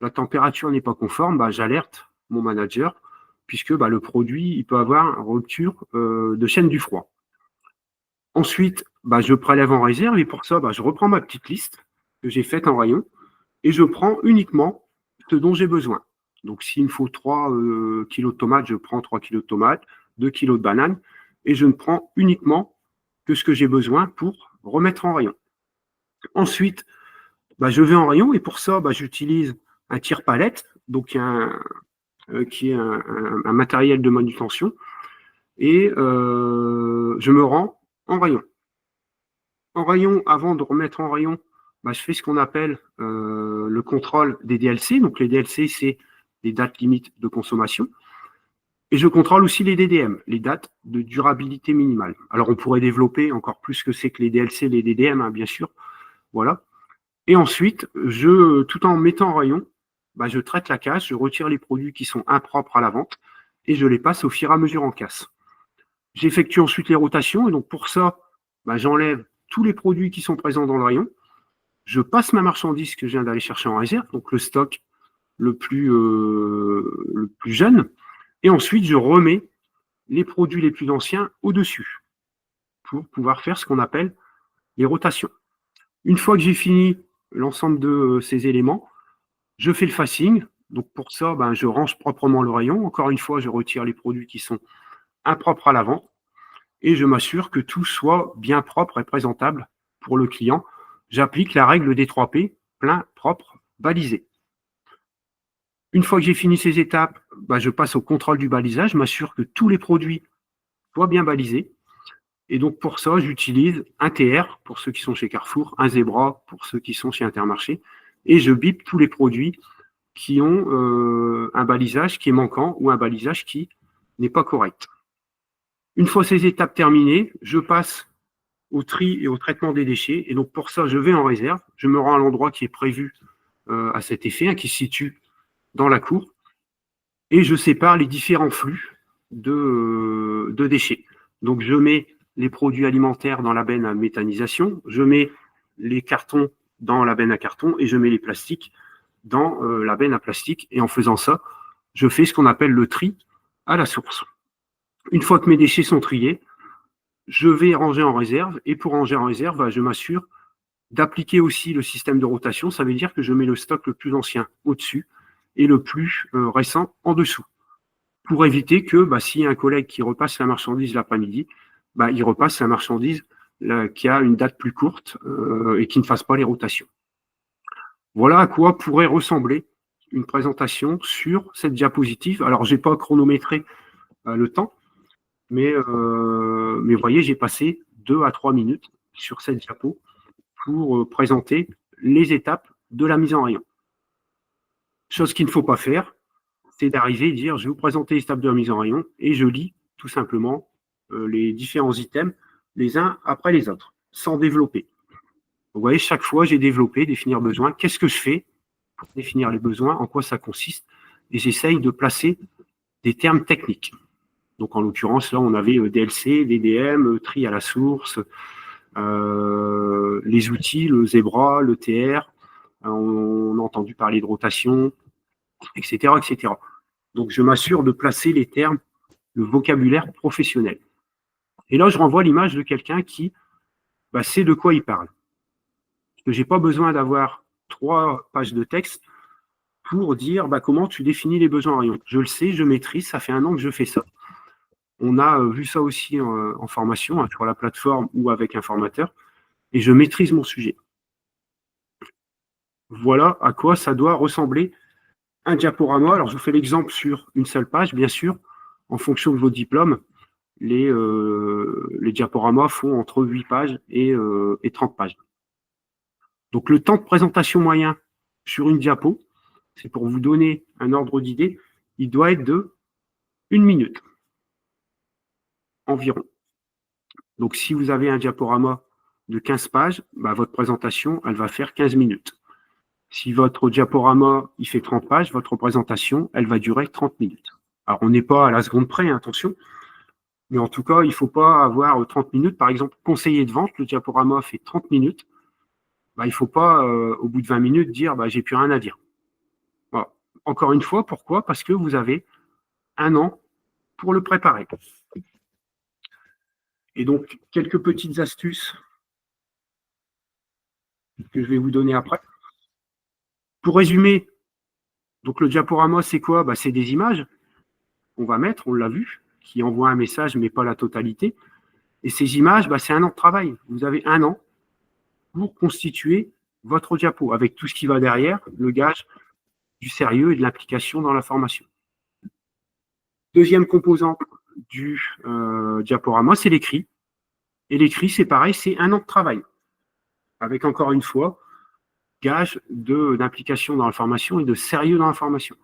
la température n'est pas conforme, j'alerte mon manager, puisque le produit il peut avoir une rupture de chaîne du froid. Ensuite, je prélève en réserve et pour ça, je reprends ma petite liste que j'ai faite en rayon et je prends uniquement ce dont j'ai besoin. Donc, s'il me faut 3 kilos de tomates, je prends 3 kilos de tomates, 2 kilos de bananes et je ne prends uniquement que ce que j'ai besoin pour remettre en rayon. Ensuite, je vais en rayon et pour ça, j'utilise un tire-palette, donc qui est un matériel de manutention et je me rends en rayon. En rayon, avant de remettre en rayon, je fais ce qu'on appelle le contrôle des DLC. Donc les DLC, c'est les dates limites de consommation. Et je contrôle aussi les DDM, les dates de durabilité minimale. Alors on pourrait développer encore plus que c'est que les DLC, les DDM, hein, bien sûr. Voilà. Et ensuite, tout en mettant en rayon, je traite la casse, je retire les produits qui sont impropres à la vente et je les passe au fur et à mesure en casse. J'effectue ensuite les rotations et donc pour ça, j'enlève tous les produits qui sont présents dans le rayon. Je passe ma marchandise que je viens d'aller chercher en réserve, donc le stock le plus jeune. Et ensuite, je remets les produits les plus anciens au-dessus pour pouvoir faire ce qu'on appelle les rotations. Une fois que j'ai fini l'ensemble de ces éléments, je fais le facing. Donc pour ça, je range proprement le rayon. Encore une fois, je retire les produits qui sont impropres à la vente et je m'assure que tout soit bien propre et présentable pour le client. J'applique la règle des 3 P, plein, propre, balisé. Une fois que j'ai fini ces étapes, je passe au contrôle du balisage, je m'assure que tous les produits soient bien balisés. Et donc pour ça, j'utilise un TR pour ceux qui sont chez Carrefour, un Zebra pour ceux qui sont chez Intermarché, et je bip tous les produits qui ont un balisage qui est manquant ou un balisage qui n'est pas correct. Une fois ces étapes terminées, je passe au tri et au traitement des déchets. Et donc pour ça, je vais en réserve, je me rends à l'endroit qui est prévu à cet effet, hein, qui se situe dans la cour, et je sépare les différents flux de déchets. Donc je mets les produits alimentaires dans la benne à méthanisation, je mets les cartons dans la benne à carton et je mets les plastiques dans la benne à plastique. Et en faisant ça, je fais ce qu'on appelle le tri à la source. Une fois que mes déchets sont triés, je vais ranger en réserve. Et pour ranger en réserve, je m'assure d'appliquer aussi le système de rotation. Ça veut dire que je mets le stock le plus ancien au-dessus et le plus récent en dessous. Pour éviter que s'il y a un collègue qui repasse la marchandise l'après-midi, il repasse la marchandise qui a une date plus courte et qui ne fasse pas les rotations. Voilà à quoi pourrait ressembler une présentation sur cette diapositive. Alors, je n'ai pas chronométré le temps, mais vous voyez, j'ai passé 2 à 3 minutes sur cette diapo pour présenter les étapes de la mise en rayon. Chose qu'il ne faut pas faire, c'est d'arriver et dire, je vais vous présenter les étapes de la mise en rayon et je lis tout simplement les différents items les uns après les autres, sans développer. Vous voyez, chaque fois, j'ai développé, définir besoin. Qu'est-ce que je fais pour définir les besoins, en quoi ça consiste, et j'essaye de placer des termes techniques. Donc, en l'occurrence, là, on avait DLC, DDM, tri à la source, les outils, le Zebra, le TR, on a entendu parler de rotation, etc., etc. Donc, je m'assure de placer les termes, le vocabulaire professionnel. Et là, je renvoie l'image de quelqu'un qui sait de quoi il parle. Je n'ai pas besoin d'avoir 3 pages de texte pour dire comment tu définis les besoins en rayon. Je le sais, je maîtrise, ça fait 1 an que je fais ça. On a vu ça aussi en formation, sur la plateforme ou avec un formateur, et je maîtrise mon sujet. Voilà à quoi ça doit ressembler un diaporama. Alors, je vous fais l'exemple sur une seule page, bien sûr. En fonction de vos diplômes, les diaporamas font entre 8 pages et 30 pages. Donc, le temps de présentation moyen sur une diapo, c'est pour vous donner un ordre d'idée, il doit être de 1 minute environ. Donc, si vous avez un diaporama de 15 pages, votre présentation, elle va faire 15 minutes. Si votre diaporama, il fait 30 pages, votre présentation, elle va durer 30 minutes. Alors, on n'est pas à la seconde près, attention, mais en tout cas, il ne faut pas avoir 30 minutes. Par exemple, conseiller de vente, le diaporama fait 30 minutes. Il ne faut pas, au bout de 20 minutes, dire j'ai plus rien à dire. Voilà. Encore une fois, pourquoi? Parce que vous avez 1 an pour le préparer. Et donc, quelques petites astuces que je vais vous donner après. Pour résumer, donc le diaporama, c'est quoi? C'est des images qu'on va mettre, on l'a vu, qui envoient un message, mais pas la totalité. Et ces images, c'est un an de travail. Vous avez un an pour constituer votre diapo, avec tout ce qui va derrière, le gage du sérieux et de l'implication dans la formation. Deuxième composante du diaporama, c'est l'écrit. Et l'écrit, c'est pareil, c'est un an de travail, avec encore une fois, gage d'implication dans la formation et de sérieux dans la formation.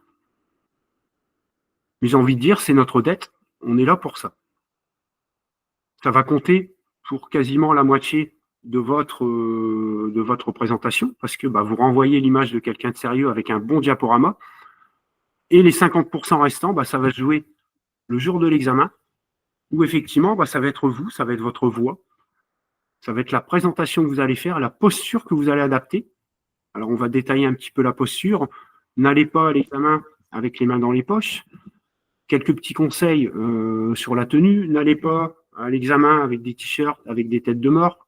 Mais j'ai envie de dire, c'est notre dette, on est là pour ça. Ça va compter pour quasiment la moitié de votre présentation, parce que vous renvoyez l'image de quelqu'un de sérieux avec un bon diaporama, et les 50% restants, ça va se jouer le jour de l'examen, où effectivement, ça va être vous, ça va être votre voix, ça va être la présentation que vous allez faire, la posture que vous allez adapter. Alors, on va détailler un petit peu la posture. N'allez pas à l'examen avec les mains dans les poches. Quelques petits conseils sur la tenue. N'allez pas à l'examen avec des t-shirts, avec des têtes de mort,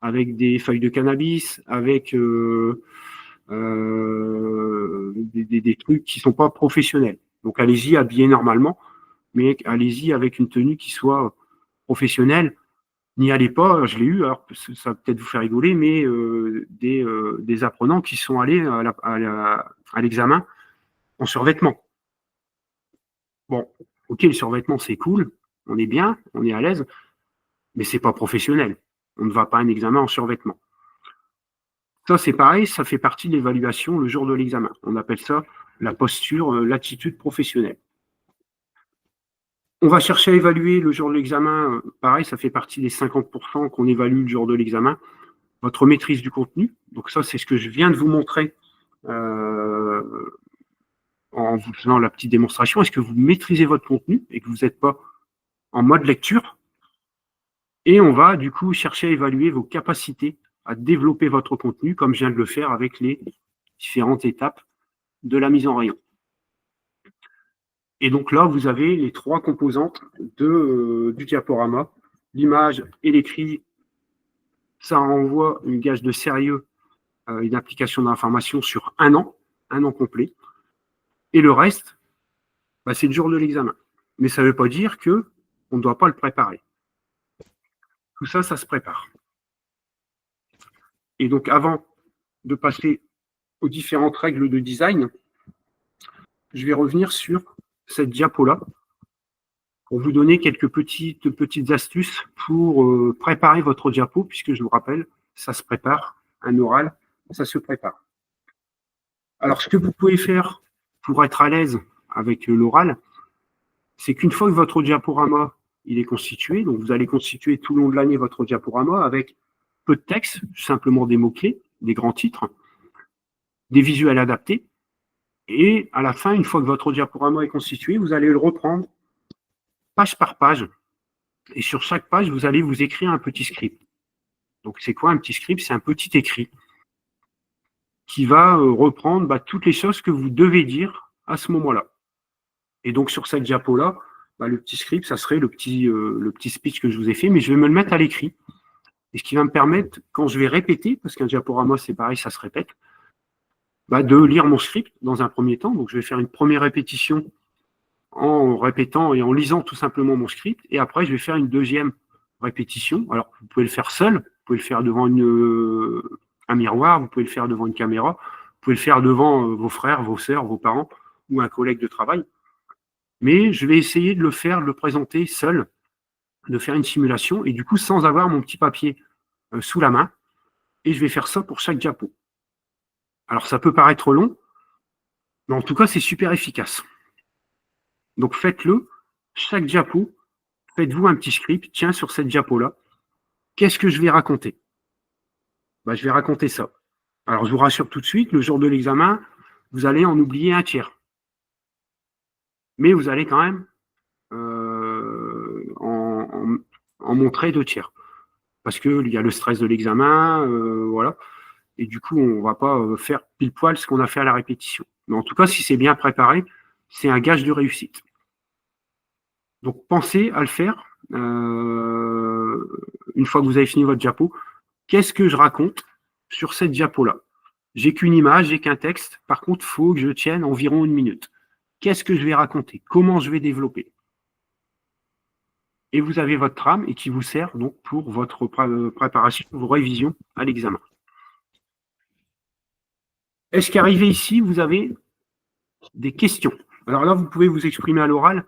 avec des feuilles de cannabis, avec des trucs qui ne sont pas professionnels. Donc, allez-y habillés normalement, mais allez-y avec une tenue qui soit professionnelle. N'y allez pas, je l'ai eu, alors ça va peut-être vous faire rigoler, mais des apprenants qui sont allés à l'examen en survêtement. Bon, ok, le survêtement, c'est cool, on est bien, on est à l'aise, mais c'est pas professionnel. On ne va pas à un examen en survêtement. Ça, c'est pareil, ça fait partie de l'évaluation le jour de l'examen. On appelle ça la posture, l'attitude professionnelle. On va chercher à évaluer le jour de l'examen, pareil, ça fait partie des 50% qu'on évalue le jour de l'examen, votre maîtrise du contenu. Donc ça, c'est ce que je viens de vous montrer en vous faisant la petite démonstration. Est-ce que vous maîtrisez votre contenu et que vous n'êtes pas en mode lecture? Et on va du coup chercher à évaluer vos capacités à développer votre contenu, comme je viens de le faire avec les différentes étapes de la mise en rayon. Et donc là, vous avez les trois composantes du diaporama, l'image et l'écrit. Ça envoie une gage de sérieux, une application d'information sur un an complet. Et le reste, c'est le jour de l'examen. Mais ça ne veut pas dire qu'on ne doit pas le préparer. Tout ça, ça se prépare. Et donc, avant de passer aux différentes règles de design, je vais revenir sur cette diapo-là pour vous donner quelques petites astuces pour préparer votre diapo, puisque je vous rappelle, ça se prépare, un oral, ça se prépare. Alors, ce que vous pouvez faire pour être à l'aise avec l'oral, c'est qu'une fois que votre diaporama il est constitué, donc vous allez constituer tout le long de l'année votre diaporama avec peu de texte, simplement des mots-clés, des grands titres, des visuels adaptés, et à la fin, une fois que votre diaporama est constitué, vous allez le reprendre page par page, et sur chaque page, vous allez vous écrire un petit script. Donc, c'est quoi un petit script? C'est un petit écrit qui va reprendre toutes les choses que vous devez dire à ce moment-là. Et donc, sur cette diapo-là, le petit script, ça serait le petit speech que je vous ai fait, mais je vais me le mettre à l'écrit. Et ce qui va me permettre, quand je vais répéter, parce qu'un diaporama, c'est pareil, ça se répète, de lire mon script dans un premier temps. Donc, je vais faire une première répétition en répétant et en lisant tout simplement mon script. Et après, je vais faire une deuxième répétition. Alors, vous pouvez le faire seul, vous pouvez le faire devant un miroir, vous pouvez le faire devant une caméra, vous pouvez le faire devant vos frères, vos sœurs, vos parents ou un collègue de travail. Mais je vais essayer de le présenter seul, de faire une simulation et du coup, sans avoir mon petit papier sous la main. Et je vais faire ça pour chaque diapo. Alors, ça peut paraître long, mais en tout cas, c'est super efficace. Donc, faites-le. Chaque diapo, faites-vous un petit script. Tiens, sur cette diapo-là, qu'est-ce que je vais raconter? Je vais raconter ça. Alors, je vous rassure tout de suite, le jour de l'examen, vous allez en oublier un tiers. Mais vous allez quand même en montrer deux tiers. Parce qu'il y a le stress de l'examen, voilà. Et du coup, on ne va pas faire pile poil ce qu'on a fait à la répétition. Mais en tout cas, si c'est bien préparé, c'est un gage de réussite. Donc, pensez à le faire une fois que vous avez fini votre diapo, qu'est-ce que je raconte sur cette diapo-là? J'ai qu'une image, j'ai qu'un texte. Par contre, il faut que je tienne environ 1 minute. Qu'est-ce que je vais raconter? Comment je vais développer? Et vous avez votre trame et qui vous sert donc pour votre préparation, vos révisions à l'examen. Est-ce qu'arrivé ici, vous avez des questions? Alors là, vous pouvez vous exprimer à l'oral.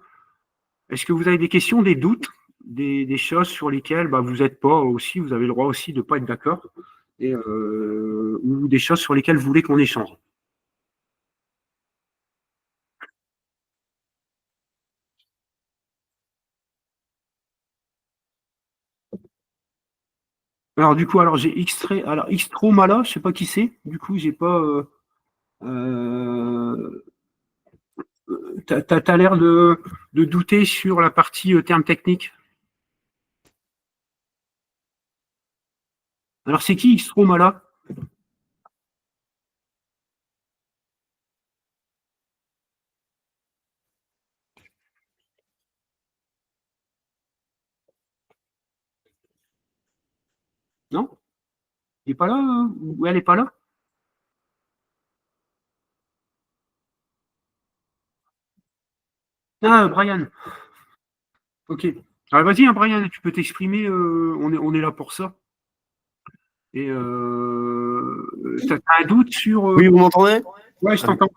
Est-ce que vous avez des questions, des doutes, des choses sur lesquelles vous n'êtes pas aussi, vous avez le droit aussi de ne pas être d'accord, ou des choses sur lesquelles vous voulez qu'on échange? Alors du coup, j'ai extrait, alors Xtromala, je sais pas qui c'est. Du coup, j'ai pas. T'as l'air de douter sur la partie termes techniques. Alors c'est qui Xtromala? Non? Il est pas là? Ou elle est pas là? Ah, Brian. Ok. Alors vas-y, hein, Brian, tu peux t'exprimer. On est là pour ça. Et t'as un doute sur. Oui, vous m'entendez? Ouais, je t'entends.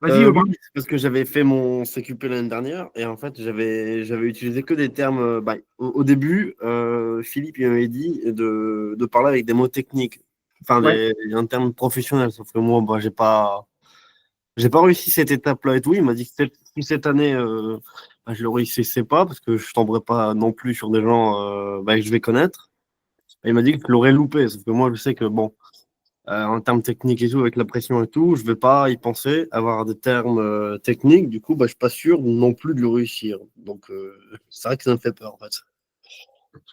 Vas-y, Oui, Brian. c'est parce que j'avais fait mon CQP l'année dernière et en fait, j'avais utilisé que des termes. Au début, Philippe il m'avait dit de parler avec des mots techniques, enfin Ouais. un terme professionnel. Sauf que moi, j'ai pas réussi cette étape-là et tout. Il m'a dit que cette année, je le réussissais pas parce que je tomberais pas non plus sur des gens que je vais connaître. Et il m'a dit que je l'aurais loupé. Sauf que moi, je sais que bon. En termes techniques et tout, avec la pression et tout, je vais pas y penser, avoir des termes techniques. Du coup, je suis pas sûr non plus de le réussir. Donc, c'est vrai que ça me fait peur, en fait.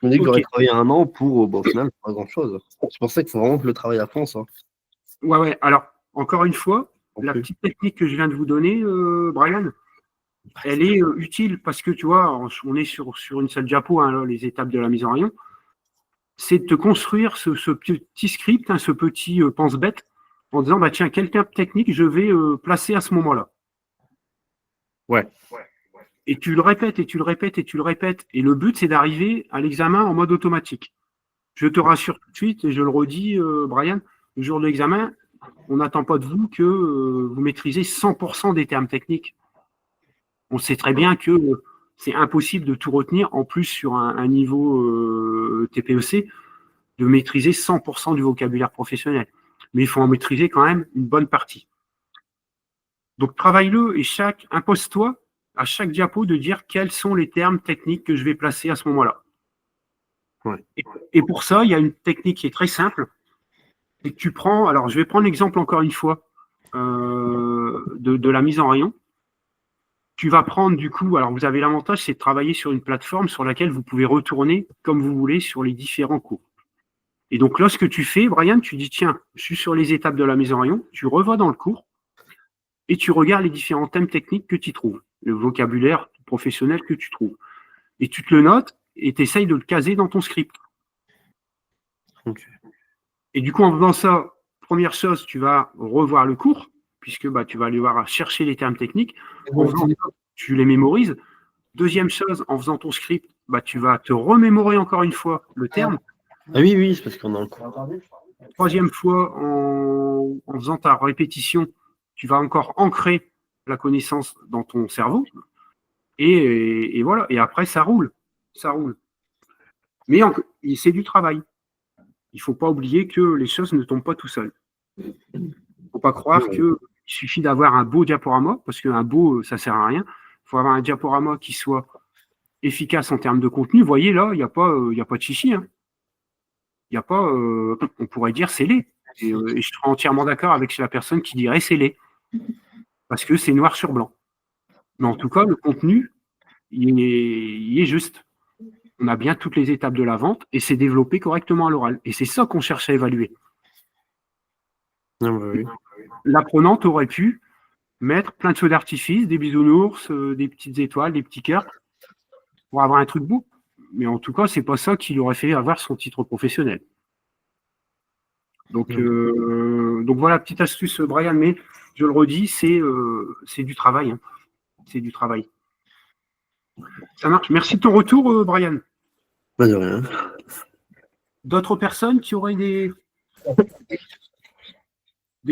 Je me dis que Ok. j'aurais travaillé 1 an pour, au final, pas grand-chose. C'est pour ça qu'il faut vraiment que le travail à fond, ça. Ouais, ouais. Alors, encore une fois, En la plus. petite technique que je viens de vous donner, Brian, elle est utile parce que tu vois, on est sur une seule diapo, hein, là, les étapes de la mise en rayon. C'est de te construire ce petit script, hein, ce petit pense-bête, en disant tiens, quel terme technique je vais placer à ce moment-là. Ouais. Et tu le répètes, et tu le répètes, et tu le répètes. Et le but, c'est d'arriver à l'examen en mode automatique. Je te rassure tout de suite, et je le redis, Brian, le jour de l'examen, on n'attend pas de vous que vous maîtrisez 100% des termes techniques. On sait très bien que c'est impossible de tout retenir, en plus sur un niveau TPEC, de maîtriser 100% du vocabulaire professionnel. Mais il faut en maîtriser quand même une bonne partie. Donc travaille-le et impose-toi à chaque diapo de dire quels sont les termes techniques que je vais placer à ce moment-là. Ouais. Et pour ça, il y a une technique qui est très simple. C'est que tu prends, alors je vais prendre l'exemple encore une fois de la mise en rayon. Tu vas prendre du coup, alors vous avez l'avantage, c'est de travailler sur une plateforme sur laquelle vous pouvez retourner comme vous voulez sur les différents cours. Et donc là, ce que tu fais, Brian, tu dis, tiens, je suis sur les étapes de la mise en rayon, tu revas dans le cours et tu regardes les différents thèmes techniques que tu trouves, le vocabulaire professionnel que tu trouves. Et tu te le notes et tu essayes de le caser dans ton script. Okay. Et du coup, en faisant ça, première chose, tu vas revoir le cours, puisque tu vas aller voir chercher les termes techniques. En faisant ça, tu les mémorises. Deuxième chose, en faisant ton script, tu vas te remémorer encore une fois le terme. Ah oui, oui, c'est parce qu'on a le cours. Troisième fois, en faisant ta répétition, tu vas encore ancrer la connaissance dans ton cerveau. Et voilà. Et après, ça roule. Ça roule. Mais c'est du travail. Il ne faut pas oublier que les choses ne tombent pas tout seuls. Il ne faut pas croire qu'il suffit d'avoir un beau diaporama, parce qu'un beau, ça ne sert à rien. Il faut avoir un diaporama qui soit efficace en termes de contenu. Vous voyez, là, il n'y a pas de chichi. Hein. Il n'y a pas, on pourrait dire c'est laid. Et je serais entièrement d'accord avec la personne qui dirait c'est laid. Parce que c'est noir sur blanc. Mais en tout cas, le contenu, il est juste. On a bien toutes les étapes de la vente et c'est développé correctement à l'oral. Et c'est ça qu'on cherche à évaluer. Ah, oui. L'apprenante aurait pu mettre plein de feux d'artifice, des bisounours, des petites étoiles, des petits cœurs. pour avoir un truc beau. Mais en tout cas, c'est pas ça qui lui aurait fait avoir son titre professionnel. Donc voilà, petite astuce, Brian, mais je le redis, c'est du travail. Hein. C'est du travail. Ça marche. Merci de ton retour, Brian. Pas de rien. D'autres personnes qui auraient des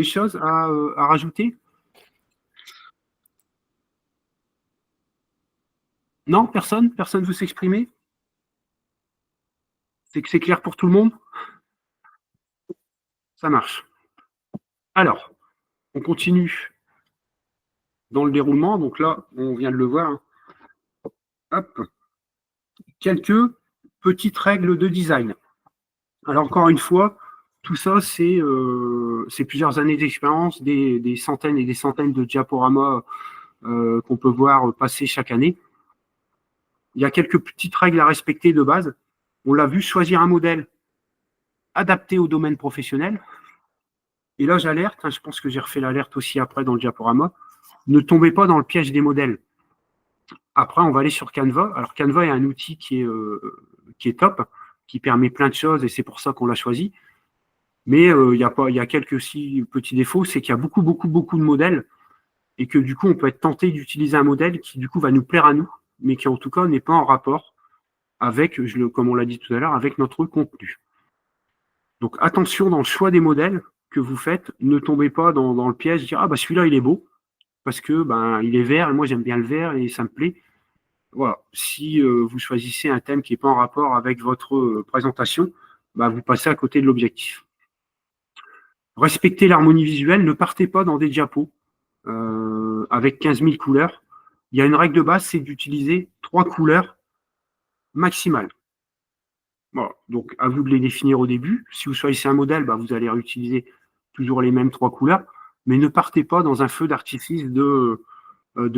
choses à rajouter? Non, personne? Personne veut s'exprimer? C'est que c'est clair pour tout le monde? Ça marche. Alors, on continue dans le déroulement. Donc là, on vient de le voir. Hein. Hop. Quelques petites règles de design. Alors, encore une fois, tout ça, c'est plusieurs années d'expérience, des centaines et des centaines de diaporamas qu'on peut voir passer chaque année. Il y a quelques petites règles à respecter de base. On l'a vu, choisir un modèle adapté au domaine professionnel. Et là, j'alerte, hein, je pense que j'ai refait l'alerte aussi après dans le diaporama. Ne tombez pas dans le piège des modèles. Après, on va aller sur Canva. Alors, Canva est un outil qui est top, qui permet plein de choses et c'est pour ça qu'on l'a choisi. Mais il y a quelques petits défauts, c'est qu'il y a beaucoup de modèles et que du coup, on peut être tenté d'utiliser un modèle qui du coup va nous plaire à nous, mais qui en tout cas n'est pas en rapport avec, comme on l'a dit tout à l'heure, avec notre contenu. Donc attention dans le choix des modèles que vous faites, ne tombez pas dans le piège de dire ah bah celui-là il est beau parce que il est vert et moi j'aime bien le vert et ça me plaît. Voilà, si vous choisissez un thème qui n'est pas en rapport avec votre présentation, vous passez à côté de l'objectif. Respectez l'harmonie visuelle, ne partez pas dans des diapos avec 15 000 couleurs. Il y a une règle de base, c'est d'utiliser 3 couleurs maximales. Voilà. Donc, à vous de les définir au début. Si vous choisissez un modèle, vous allez réutiliser toujours les mêmes 3 couleurs, mais ne partez pas dans un feu d'artifice de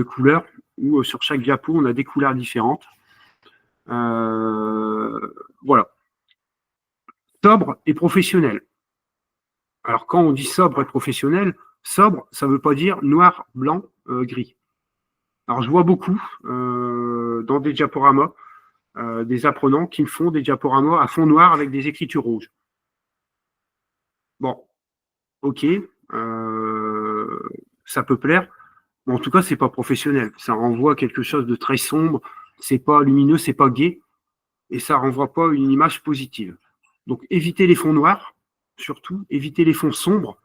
couleurs où sur chaque diapo, on a des couleurs différentes. Voilà. Sobre et professionnel. Alors, quand on dit sobre et professionnel, sobre, ça ne veut pas dire noir, blanc, gris. Alors, je vois beaucoup dans des diaporamas des apprenants qui me font des diaporamas à fond noir avec des écritures rouges. Bon, ok, ça peut plaire, mais en tout cas, c'est pas professionnel. Ça renvoie à quelque chose de très sombre, c'est pas lumineux, c'est pas gai, et ça renvoie pas une image positive. Donc, évitez les fonds noirs, surtout, évitez les fonds sombres,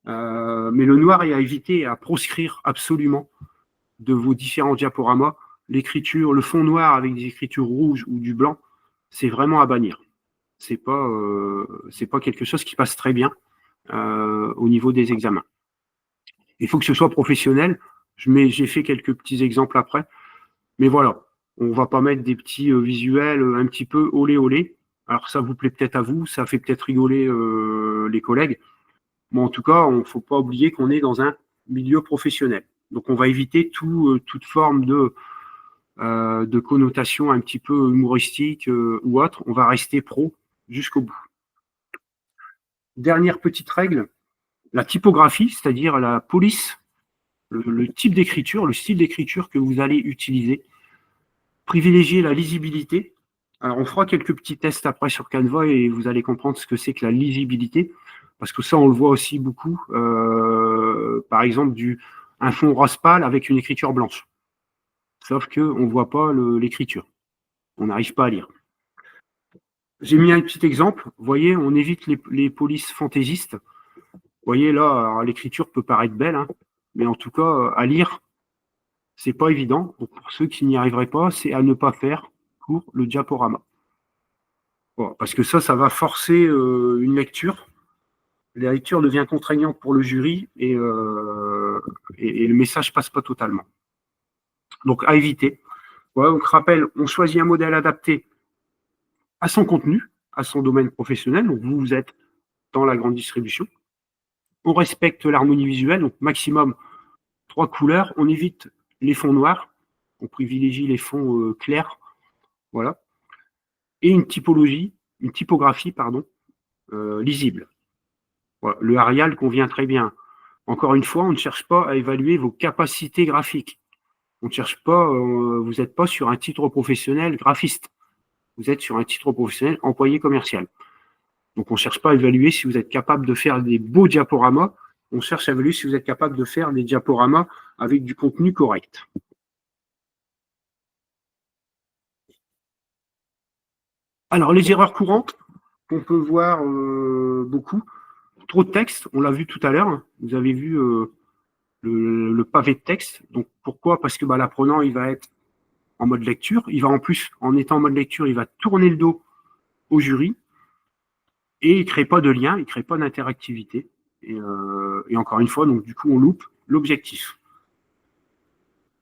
mais le noir est à éviter et à proscrire absolument de vos différents diaporamas. L'écriture, le fond noir avec des écritures rouges ou du blanc, c'est vraiment à bannir. C'est pas quelque chose qui passe très bien au niveau des examens. Il faut que ce soit professionnel. J'ai fait quelques petits exemples après, mais voilà, on va pas mettre des petits visuels un petit peu olé olé. Alors ça vous plaît peut-être à vous, ça fait peut-être rigoler les collègues, mais en tout cas, il ne faut pas oublier qu'on est dans un milieu professionnel. Donc on va éviter toute forme de connotation un petit peu humoristique ou autre. On va rester pro jusqu'au bout. Dernière petite règle, la typographie, c'est-à-dire la police, le type d'écriture, le style d'écriture que vous allez utiliser. Privilégier la lisibilité. Alors, on fera quelques petits tests après sur Canva et vous allez comprendre ce que c'est que la lisibilité, parce que ça, on le voit aussi beaucoup. Par exemple, un fond rose pâle avec une écriture blanche. Sauf qu'on ne voit pas l'écriture. On n'arrive pas à lire. J'ai mis un petit exemple. Vous voyez, on évite les polices fantaisistes. Vous voyez, là, l'écriture peut paraître belle, hein, mais en tout cas, à lire, c'est pas évident. Donc, pour ceux qui n'y arriveraient pas, c'est à ne pas faire pour le diaporama. Bon, parce que ça va forcer une lecture. La lecture devient contraignante pour le jury et le message passe pas totalement. Donc, à éviter. Voilà, donc, rappel, on choisit un modèle adapté à son contenu, à son domaine professionnel. Donc, vous êtes dans la grande distribution. On respecte l'harmonie visuelle, donc maximum 3 couleurs. On évite les fonds noirs. On privilégie les fonds clairs. Voilà. Et une typographie, lisible. Voilà. Le Arial convient très bien. Encore une fois, on ne cherche pas à évaluer vos capacités graphiques. On ne cherche pas, vous n'êtes pas sur un titre professionnel graphiste. Vous êtes sur un titre professionnel employé commercial. Donc, on ne cherche pas à évaluer si vous êtes capable de faire des beaux diaporamas. On cherche à évaluer si vous êtes capable de faire des diaporamas avec du contenu correct. Alors, les erreurs courantes qu'on peut voir beaucoup. Trop de texte, on l'a vu tout à l'heure. Vous avez vu le pavé de texte. Donc, pourquoi? Parce que l'apprenant, il va être en mode lecture. Il va en plus, en étant en mode lecture, il va tourner le dos au jury. Et il ne crée pas de lien, il ne crée pas d'interactivité. Et encore une fois, donc du coup, on loupe l'objectif.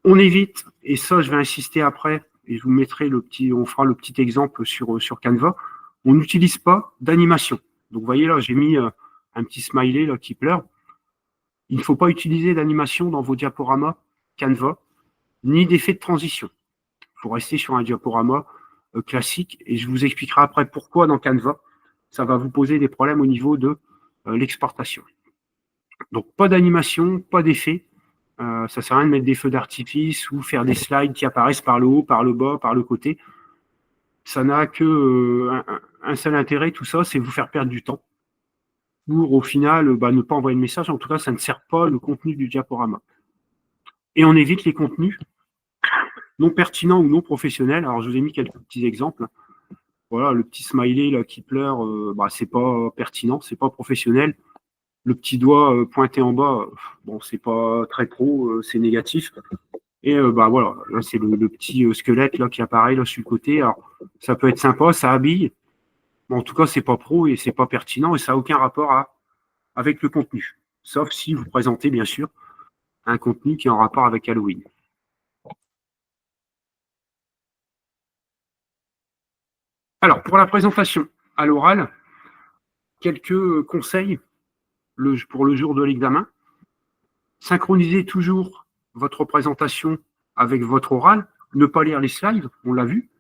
On évite, et ça, je vais insister après, et je vous mettrai on fera le petit exemple sur Canva. On n'utilise pas d'animation. Donc, vous voyez là, j'ai mis un petit smiley là, qui pleure. Il ne faut pas utiliser d'animation dans vos diaporamas Canva, ni d'effet de transition. Il faut rester sur un diaporama classique, et je vous expliquerai après pourquoi dans Canva, ça va vous poser des problèmes au niveau de l'exportation. Donc, pas d'animation, pas d'effet. Ça ne sert à rien de mettre des feux d'artifice ou faire des slides qui apparaissent par le haut, par le bas, par le côté. Ça n'a que un seul intérêt, tout ça, c'est vous faire perdre du temps pour, au final, ne pas envoyer de message. En tout cas, ça ne sert pas le contenu du diaporama. Et on évite les contenus non pertinents ou non professionnels. Alors, je vous ai mis quelques petits exemples. Voilà, le petit smiley là, qui pleure, c'est pas pertinent, c'est pas professionnel. Le petit doigt pointé en bas, bon, c'est pas très pro, c'est négatif. Et voilà, là, c'est le petit squelette là, qui apparaît là, sur le côté. Alors, ça peut être sympa, ça habille. Mais en tout cas, c'est pas pro et c'est pas pertinent et ça n'a aucun rapport avec le contenu. Sauf si vous présentez, bien sûr, un contenu qui est en rapport avec Halloween. Alors, pour la présentation à l'oral, quelques conseils pour le jour de l'examen. Synchronisez toujours votre présentation avec votre oral. Ne pas lire les slides, on l'a vu.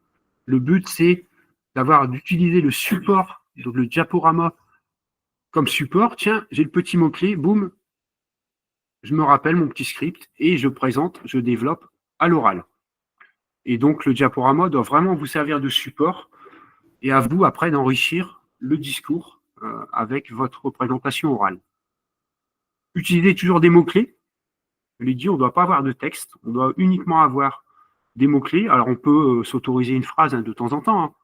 Le but, c'est d'utiliser le support, donc le diaporama, comme support. Tiens, j'ai le petit mot-clé, boum, je me rappelle mon petit script et je présente, je développe à l'oral. Et donc, le diaporama doit vraiment vous servir de support et à vous, après, d'enrichir le discours avec votre présentation orale. Utilisez toujours des mots-clés. Je l'ai dit, on ne doit pas avoir de texte, on doit uniquement avoir des mots-clés. Alors, on peut s'autoriser une phrase de temps en temps. Hein.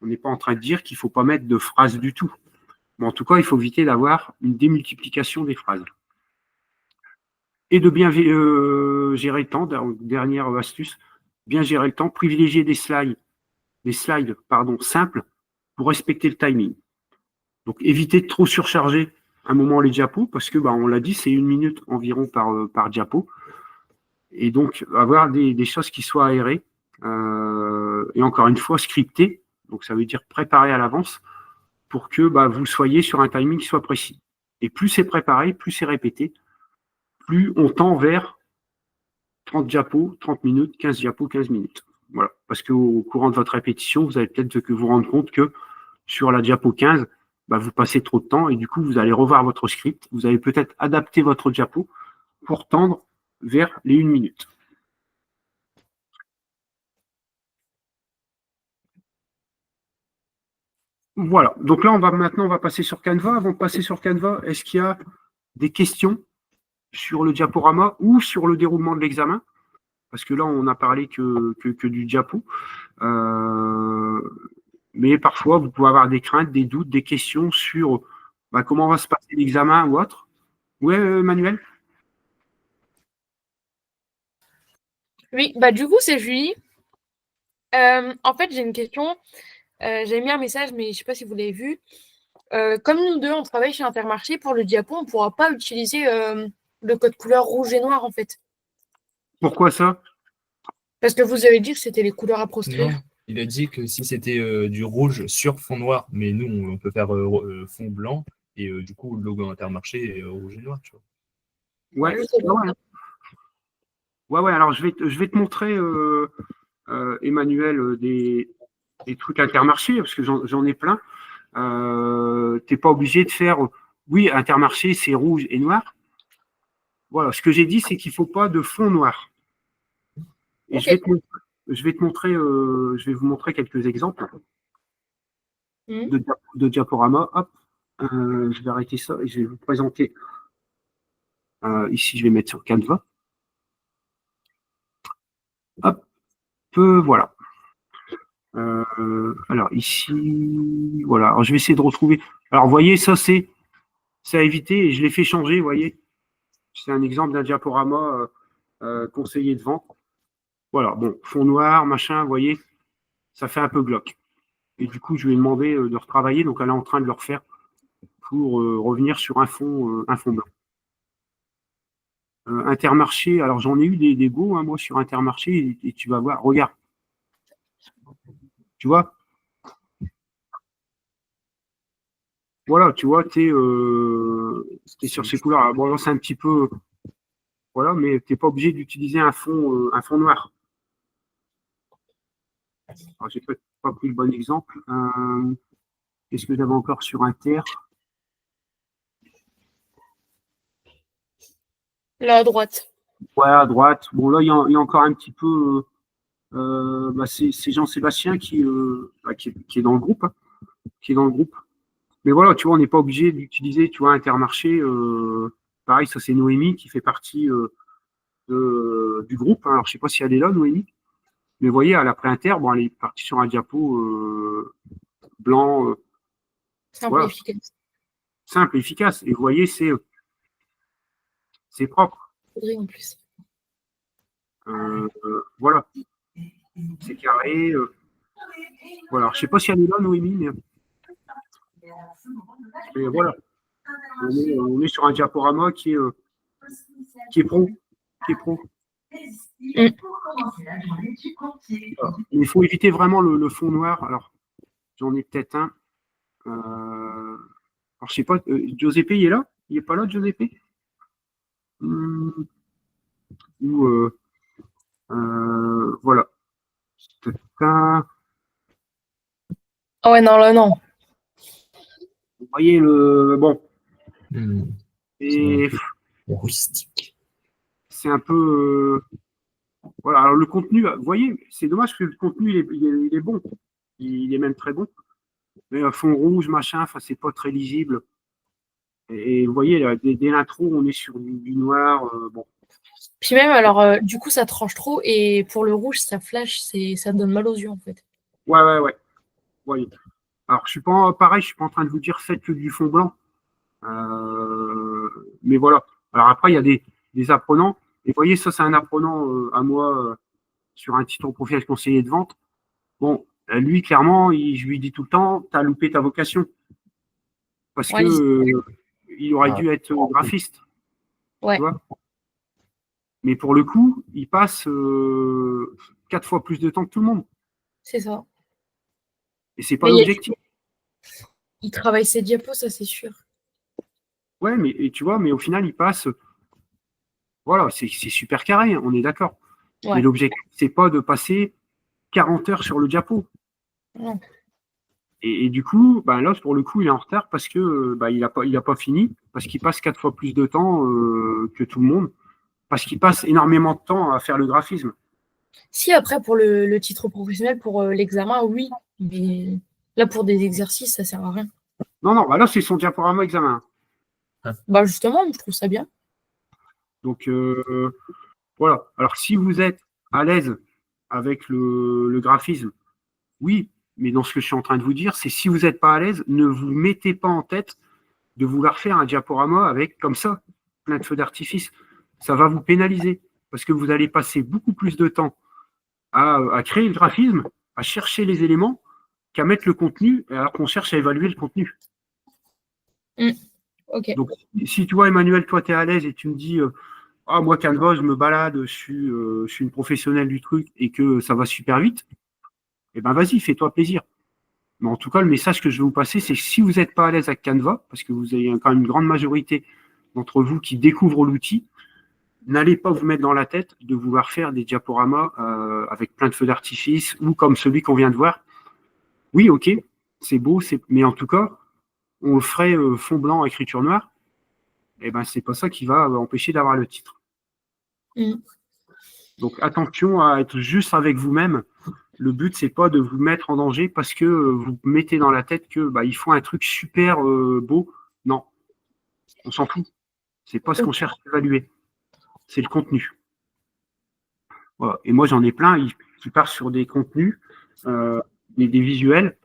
On n'est pas en train de dire qu'il ne faut pas mettre de phrase du tout. Mais en tout cas, il faut éviter d'avoir une démultiplication des phrases. Et de bien gérer le temps, dernière astuce, bien gérer le temps, privilégier des slides simples pour respecter le timing. Donc, éviter de trop surcharger un moment les diapos, parce que, on l'a dit, c'est 1 minute environ par diapo. Et donc, avoir des choses qui soient aérées, et encore une fois, scriptées, donc ça veut dire préparées à l'avance, pour que vous soyez sur un timing qui soit précis. Et plus c'est préparé, plus c'est répété, plus on tend vers 30 diapos, 30 minutes, 15 diapos, 15 minutes. Voilà. Parce qu'au courant de votre répétition, vous allez peut-être vous rendre compte que sur la diapo 15, vous passez trop de temps et du coup, vous allez revoir votre script. Vous allez peut-être adapter votre diapo pour tendre vers les 1 minute. Voilà. Donc là, maintenant, on va passer sur Canva. Avant de passer sur Canva, est-ce qu'il y a des questions sur le diaporama ou sur le déroulement de l'examen? Parce que là, on n'a parlé que du diapo. Mais parfois, vous pouvez avoir des craintes, des doutes, des questions sur comment va se passer l'examen ou autre. Oui, Manuel? Oui, du coup, c'est Julie. En fait, j'ai une question. J'ai mis un message, mais je ne sais pas si vous l'avez vu. Comme nous deux, on travaille chez Intermarché, pour le diapo, on ne pourra pas utiliser le code couleur rouge et noir, en fait. Pourquoi ça? Parce que vous avez dit que c'était les couleurs à proscrire. Non, il a dit que si c'était du rouge sur fond noir, mais nous, on peut faire fond blanc, et du coup, le logo Intermarché est rouge et noir, tu vois. Ouais. Alors, je vais te montrer, Emmanuel, des trucs Intermarché, parce que j'en ai plein. Tu n'es pas obligé de faire... Oui, Intermarché, c'est rouge et noir. Voilà, ce que j'ai dit, c'est qu'il ne faut pas de fond noir. Et Ok. je vais vous montrer quelques exemples Mhm. de diaporama. Hop, je vais arrêter ça et je vais vous présenter. Ici, je vais mettre sur Canva. Hop, voilà. Alors ici, voilà. Alors, je vais essayer de retrouver. Alors, vous voyez, ça, c'est à éviter et je l'ai fait changer, vous voyez. C'est un exemple d'un diaporama conseillé de vente. Voilà, bon, fond noir, machin, vous voyez, ça fait un peu glauque. Et du coup, je lui ai demandé de retravailler, donc elle est en train de le refaire pour revenir sur un fond blanc. Intermarché, alors j'en ai eu des beaux, hein, moi, sur Intermarché, et tu vas voir, regarde. Tu vois? Voilà, tu vois, t'es sur ces couleurs. Alors, bon, là, c'est un petit peu. Voilà, mais tu n'es pas obligé d'utiliser un fond noir. Alors, j'ai peut-être pas pris le bon exemple. Qu'est-ce que j'avais encore sur Inter? Là, à droite. Ouais, à droite. Bon, là, il y a encore un petit peu. C'est Jean-Sébastien qui est dans le groupe. Hein, qui est dans le groupe. Mais voilà, tu vois, on n'est pas obligé d'utiliser, tu vois, Intermarché. Pareil, ça, c'est Noémie qui fait partie du groupe. Hein. Alors, je ne sais pas si elle est là, Noémie. Mais vous voyez, elle a pris Inter. Bon, elle est partie sur un diapo blanc. Simple et Voilà, efficace. simple et efficace. Et vous voyez, c'est propre. Faudrait en plus. Voilà, c'est carré. Voilà. Alors, je ne sais pas si elle est là, Noémie, mais voilà. On est sur un diaporama qui est pro. Qui est pro. Mm. Voilà. Il faut éviter vraiment le fond noir. Alors, j'en ai peut-être un. Alors, je sais pas, Giuseppe, il est là? Il n'est pas là, Giuseppe? Ou, voilà. Un, Ah ouais, non, là, non. vous voyez le. Bon. Et Rustique. c'est un peu. Voilà, alors le contenu, vous voyez, c'est dommage que le contenu, il est bon. Il est même très bon. Mais fond rouge, machin, enfin, c'est pas très lisible. Et vous voyez, là, dès l'intro, on est sur du noir. Bon. Puis même, alors, du coup, ça tranche trop. Et pour le rouge, ça flash, ça donne mal aux yeux, en fait. Ouais. Voyez. Alors, je suis pas pareil, je suis pas en train de vous dire faites que du fond blanc. Mais voilà. Alors après, il y a des apprenants. Et vous voyez, ça, c'est un apprenant à moi sur un titre professionnel conseiller de vente. Bon, lui, clairement, je lui dis tout le temps, tu as loupé ta vocation. Parce Ouais, que il aurait dû être graphiste. ouais, Tu vois. Mais pour le coup, il passe 4 fois plus de temps que tout le monde. c'est ça. Et c'est pas Mais l'objectif. il travaille ses diapos, ça, c'est sûr. Ouais, mais et tu vois, mais au final, il passe. Voilà, c'est super carré, on est d'accord. Ouais. Mais l'objectif, c'est pas de passer 40 heures sur le diapo. Non. Et du coup, bah là, pour le coup, il est en retard parce que il a pas fini, parce qu'il passe 4 fois plus de temps que tout le monde, parce qu'il passe énormément de temps à faire le graphisme. Si, après, pour le titre professionnel, pour l'examen, oui. Mais là, pour des exercices, ça sert à rien. Non, bah là, c'est son diaporama examen. Bah, justement, je trouve ça bien. Donc, voilà. Alors, si vous êtes à l'aise avec le graphisme, oui, mais dans ce que je suis en train de vous dire, c'est si vous n'êtes pas à l'aise, ne vous mettez pas en tête de vouloir faire un diaporama avec, comme ça, plein de feux d'artifice. Ça va vous pénaliser parce que vous allez passer beaucoup plus de temps à créer le graphisme, à chercher les éléments, qu'à mettre le contenu, alors qu'on cherche à évaluer le contenu. Ok. Donc, si tu vois, Emmanuel, toi, tu es à l'aise et tu me dis, moi, Canva, je me balade, je suis une professionnelle du truc et que ça va super vite, eh ben vas-y, fais-toi plaisir. Mais en tout cas, le message que je vais vous passer, c'est que si vous n'êtes pas à l'aise avec Canva, parce que vous avez quand même une grande majorité d'entre vous qui découvrent l'outil, n'allez pas vous mettre dans la tête de vouloir faire des diaporamas avec plein de feux d'artifice ou comme celui qu'on vient de voir. Oui, ok, c'est beau, mais en tout cas, on le ferait fond blanc, écriture noire. Eh ben, c'est pas ça qui va empêcher d'avoir le titre. Mm. Donc attention à être juste avec vous-même. Le but, c'est pas de vous mettre en danger parce que vous mettez dans la tête que il faut un truc super beau. Non, on s'en fout. C'est pas ce qu'on cherche à évaluer. C'est le contenu. Voilà. Et moi, j'en ai plein qui partent sur des contenus, des visuels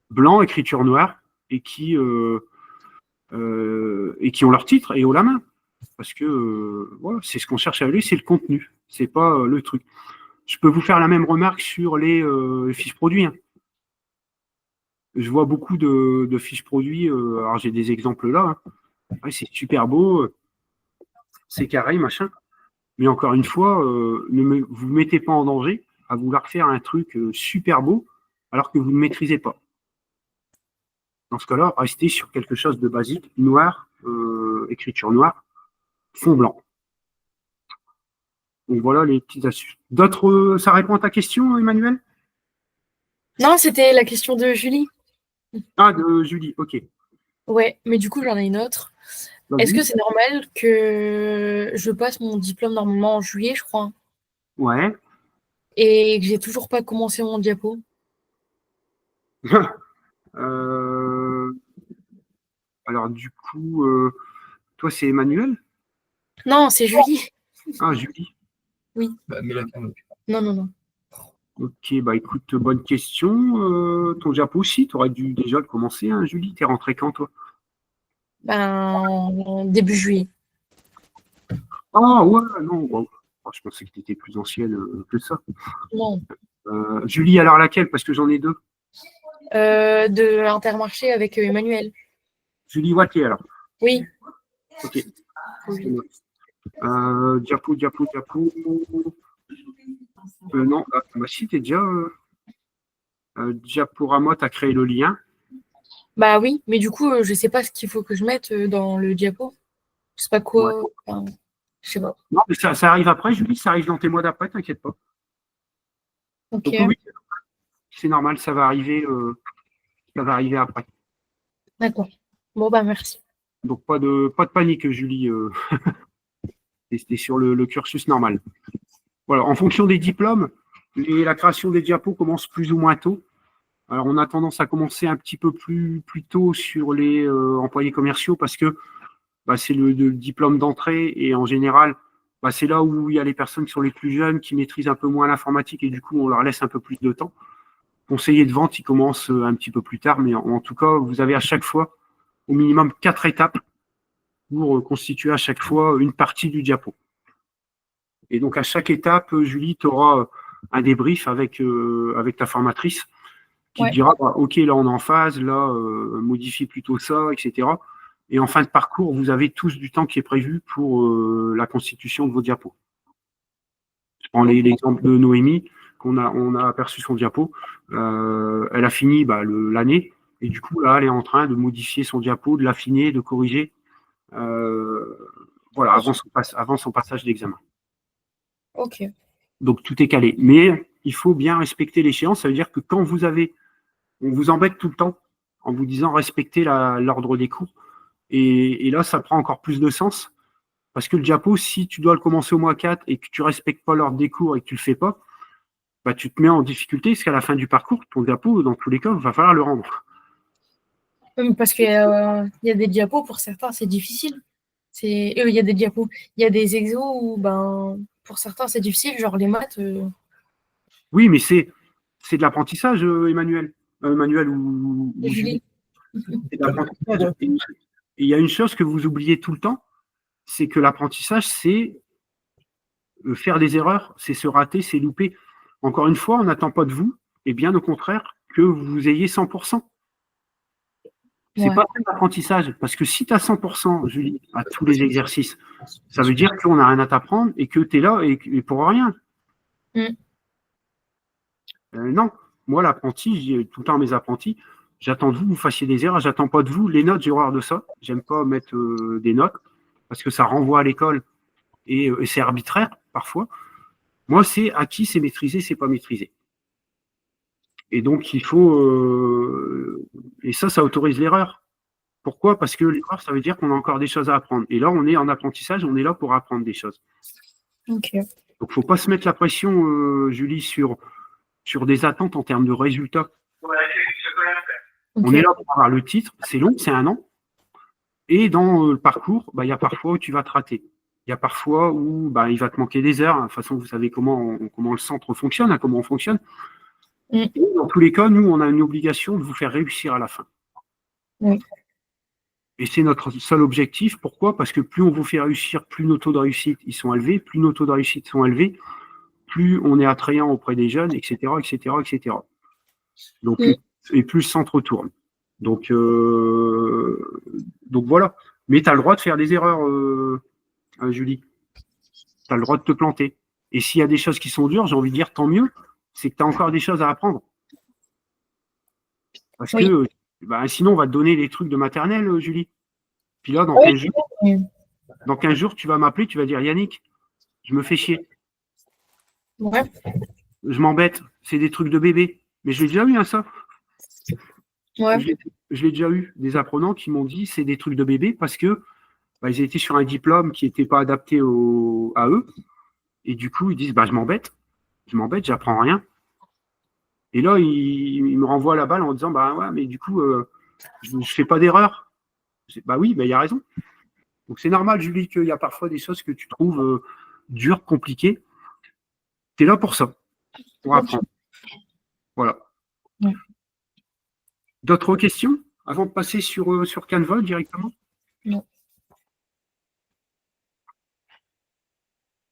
blancs, écriture noire, et qui ont leur titre et haut la main. Parce que voilà, c'est ce qu'on cherche à évaluer, c'est le contenu. C'est pas le truc. Je peux vous faire la même remarque sur les fiches produits. Hein. Je vois beaucoup de fiches produits. Alors, j'ai des exemples là. Hein. Ouais, c'est super beau. C'est carré, machin. Mais encore une fois, ne vous mettez pas en danger à vouloir faire un truc super beau alors que vous ne maîtrisez pas. Dans ce cas-là, restez sur quelque chose de basique, noir, écriture noire, fond blanc. Donc voilà les petites astuces. D'autres, ça répond à ta question, Emmanuel? Non, c'était la question de Julie. Ah, de Julie, ok. Ouais, mais du coup, j'en ai une autre. Vas-y. Est-ce que c'est normal que je passe mon diplôme normalement en juillet, je crois, Ouais. et que j'ai toujours pas commencé mon diapo? Alors du coup, toi c'est Emmanuel? Non, c'est Julie. Ah, Julie. Bah, mets la cam. Non, non, non. Ok, écoute, bonne question. Ton diapo aussi, tu aurais dû déjà le commencer, hein, Julie. T'es rentrée quand, toi? Ben, début juillet. Ah ouais, non. Oh, je pensais que tu étais plus ancienne que ça. Non. Julie, alors laquelle? Parce que j'en ai deux. De Intermarché avec Emmanuel. Julie Wattier, alors. Oui. Ok. Diapo. Non, si, t'es déjà. Diaporama, tu as créé le lien. Bah oui, mais du coup, je sais pas ce qu'il faut que je mette dans le diapo. Je sais pas quoi. Ouais. Enfin, je sais pas. Non, mais ça arrive après, Julie, ça arrive dans tes mois d'après, t'inquiète pas. Ok. Donc oui, c'est normal, ça va arriver après. D'accord. Bon, bah merci. Donc pas de panique, Julie. C'était sur le cursus normal. Voilà, en fonction des diplômes, la création des diapos commence plus ou moins tôt. Alors on a tendance à commencer un petit peu plus tôt sur les employés commerciaux parce que c'est le diplôme d'entrée et en général, c'est là où il y a les personnes qui sont les plus jeunes, qui maîtrisent un peu moins l'informatique et du coup on leur laisse un peu plus de temps. Conseiller de vente, il commence un petit peu plus tard, mais en tout cas, vous avez à chaque fois au minimum 4 étapes pour constituer à chaque fois une partie du diapo. Et donc à chaque étape, Julie, tu auras un débrief avec ta formatrice qui te dira ok, là on est en phase, là modifie plutôt ça, etc. Et en fin de parcours, vous avez tous du temps qui est prévu pour la constitution de vos diapos. Je prends l'exemple de Noémie, on a aperçu son diapo. Elle a fini l'année, et du coup, là, elle est en train de modifier son diapo, de l'affiner, de corriger, avant son passage d'examen. Ok. Donc, tout est calé. Mais il faut bien respecter l'échéance. Ça veut dire que quand on vous embête tout le temps en vous disant respectez l'ordre des cours. Et là, ça prend encore plus de sens. Parce que le diapo, si tu dois le commencer au mois 4 et que tu ne respectes pas l'ordre des cours et que tu ne le fais pas, tu te mets en difficulté parce qu'à la fin du parcours, ton diapo, dans tous les cas, il va falloir le rendre. Parce qu'il y a des diapos, pour certains, c'est difficile. Il y a des diapos. Il y a des exos où, pour certains, c'est difficile, genre les maths. Oui, mais c'est de l'apprentissage, Emmanuel. Emmanuel ou Julie. C'est de l'apprentissage. Et il y a une chose que vous oubliez tout le temps, c'est que l'apprentissage, c'est faire des erreurs, c'est se rater, c'est louper. Encore une fois, on n'attend pas de vous, et bien au contraire, que vous ayez 100%. C'est pas un apprentissage, parce que si tu as 100%, Julie, à tous les exercices, ça veut dire qu'on n'a rien à t'apprendre et que tu es là et pour rien. Non, moi, l'apprenti, je dis tout le temps à mes apprentis, j'attends de vous, vous fassiez des erreurs, j'attends pas de vous. Les notes, j'ai horreur de ça. J'aime pas mettre des notes, parce que ça renvoie à l'école et c'est arbitraire, parfois. Moi, c'est acquis, c'est maîtrisé, c'est pas maîtrisé. Et donc, il faut... et ça autorise l'erreur. Pourquoi? Parce que l'erreur, ça veut dire qu'on a encore des choses à apprendre. Et là, on est en apprentissage, on est là pour apprendre des choses. Ok. Donc, il ne faut pas se mettre la pression, Julie, sur des attentes en termes de résultats. On est là pour avoir le titre, c'est long, c'est 1 an. Et dans le parcours, il y a parfois où tu vas te rater. Il y a parfois où il va te manquer des heures. De toute façon, vous savez comment le centre fonctionne, comment on fonctionne. Et dans tous les cas, nous, on a une obligation de vous faire réussir à la fin. Oui. Et c'est notre seul objectif. Pourquoi? Parce que plus on vous fait réussir, plus nos taux de réussite ils sont élevés. Plus nos taux de réussite sont élevés, plus on est attrayant auprès des jeunes, etc., etc., etc. Donc, et plus le centre tourne. Donc voilà. Mais tu as le droit de faire des erreurs, Julie. Tu as le droit de te planter. Et s'il y a des choses qui sont dures, j'ai envie de dire tant mieux, c'est que tu as encore des choses à apprendre. Parce que sinon, on va te donner les trucs de maternelle, Julie. Puis là, dans 15 jours, tu vas m'appeler, tu vas dire Yannick, je me fais chier. Ouais. Je m'embête, c'est des trucs de bébé. Mais je l'ai déjà eu, ça. Ouais. Je l'ai déjà eu, des apprenants qui m'ont dit c'est des trucs de bébé parce que ils étaient sur un diplôme qui n'était pas adapté à eux. Et du coup, ils disent je m'embête, j'apprends rien. Et là, ils me renvoient la balle en disant ouais, mais du coup, je ne fais pas d'erreur. Oui, il y a raison. Donc c'est normal, Julie, qu'il y a parfois des choses que tu trouves dures, compliquées. Tu es là pour ça, pour apprendre. Voilà. Ouais. D'autres questions avant de passer sur Canva directement? Non.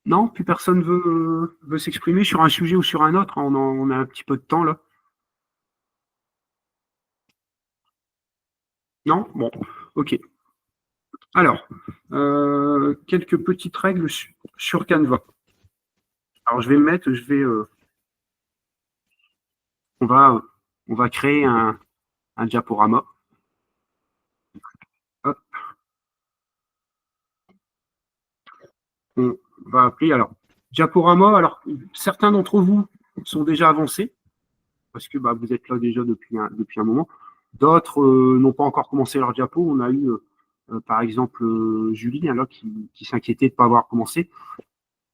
Non, plus personne veut s'exprimer sur un sujet ou sur un autre. On a un petit peu de temps là. Non? Bon, ok. Alors, quelques petites règles sur Canva. Alors, je vais me mettre, on va créer un diaporama. Hop. On va appeler, alors, diaporama. Alors, certains d'entre vous sont déjà avancés, parce que vous êtes là déjà depuis un moment. D'autres n'ont pas encore commencé leur diapo. On a eu, par exemple, Julie, là, qui s'inquiétait de ne pas avoir commencé.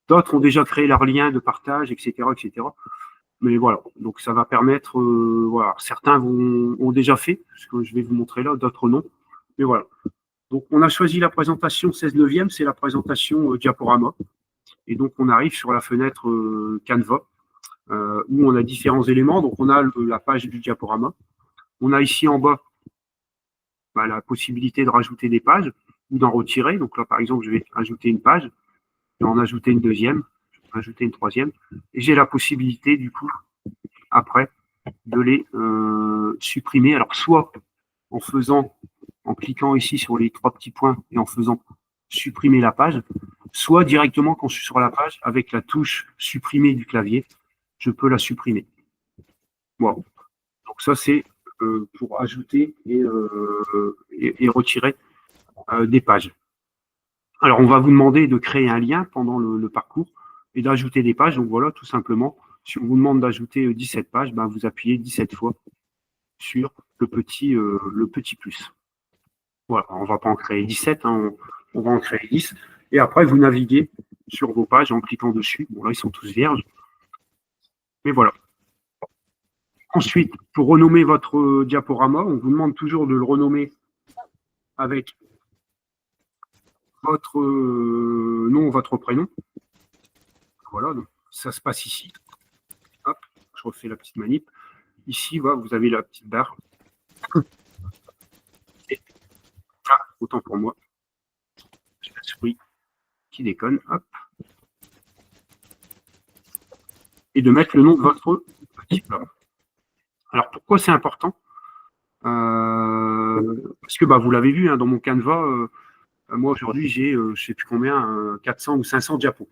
D'autres ont déjà créé leur lien de partage, etc., etc. Mais voilà, donc ça va permettre, voilà, certains ont déjà fait, ce que je vais vous montrer là, d'autres non. Mais voilà. Donc on a choisi la présentation 16/9, c'est la présentation diaporama. Et donc on arrive sur la fenêtre Canva, où on a différents éléments. Donc on a la page du diaporama. On a ici en bas la possibilité de rajouter des pages ou d'en retirer. Donc là, par exemple, je vais ajouter une page, je vais en ajouter une deuxième, je vais en ajouter une troisième. Et j'ai la possibilité, du coup, après, de les supprimer. Alors, soit en cliquant ici sur les 3 petits points et en faisant supprimer la page, soit directement quand je suis sur la page, avec la touche supprimer du clavier, je peux la supprimer. Voilà. Donc ça, c'est pour ajouter et retirer des pages. Alors, on va vous demander de créer un lien pendant le parcours et d'ajouter des pages. Donc voilà, tout simplement, si on vous demande d'ajouter 17 pages, vous appuyez 17 fois sur le petit plus. Voilà, on ne va pas en créer 17, on va en créer 10. Et après, vous naviguez sur vos pages en cliquant dessus. Bon, là, ils sont tous vierges. Mais voilà. Ensuite, pour renommer votre diaporama, on vous demande toujours de le renommer avec votre nom, votre prénom. Voilà, donc ça se passe ici. Hop, je refais la petite manip. Ici, voilà, vous avez la petite barre. Et, autant pour moi. J'ai la souris qui déconne. Hop. Et de mettre le nom de votre petit plat. Alors, pourquoi c'est important? Parce que vous l'avez vu, dans mon Canva, moi, aujourd'hui, j'ai, je ne sais plus combien, 400 ou 500 diapos.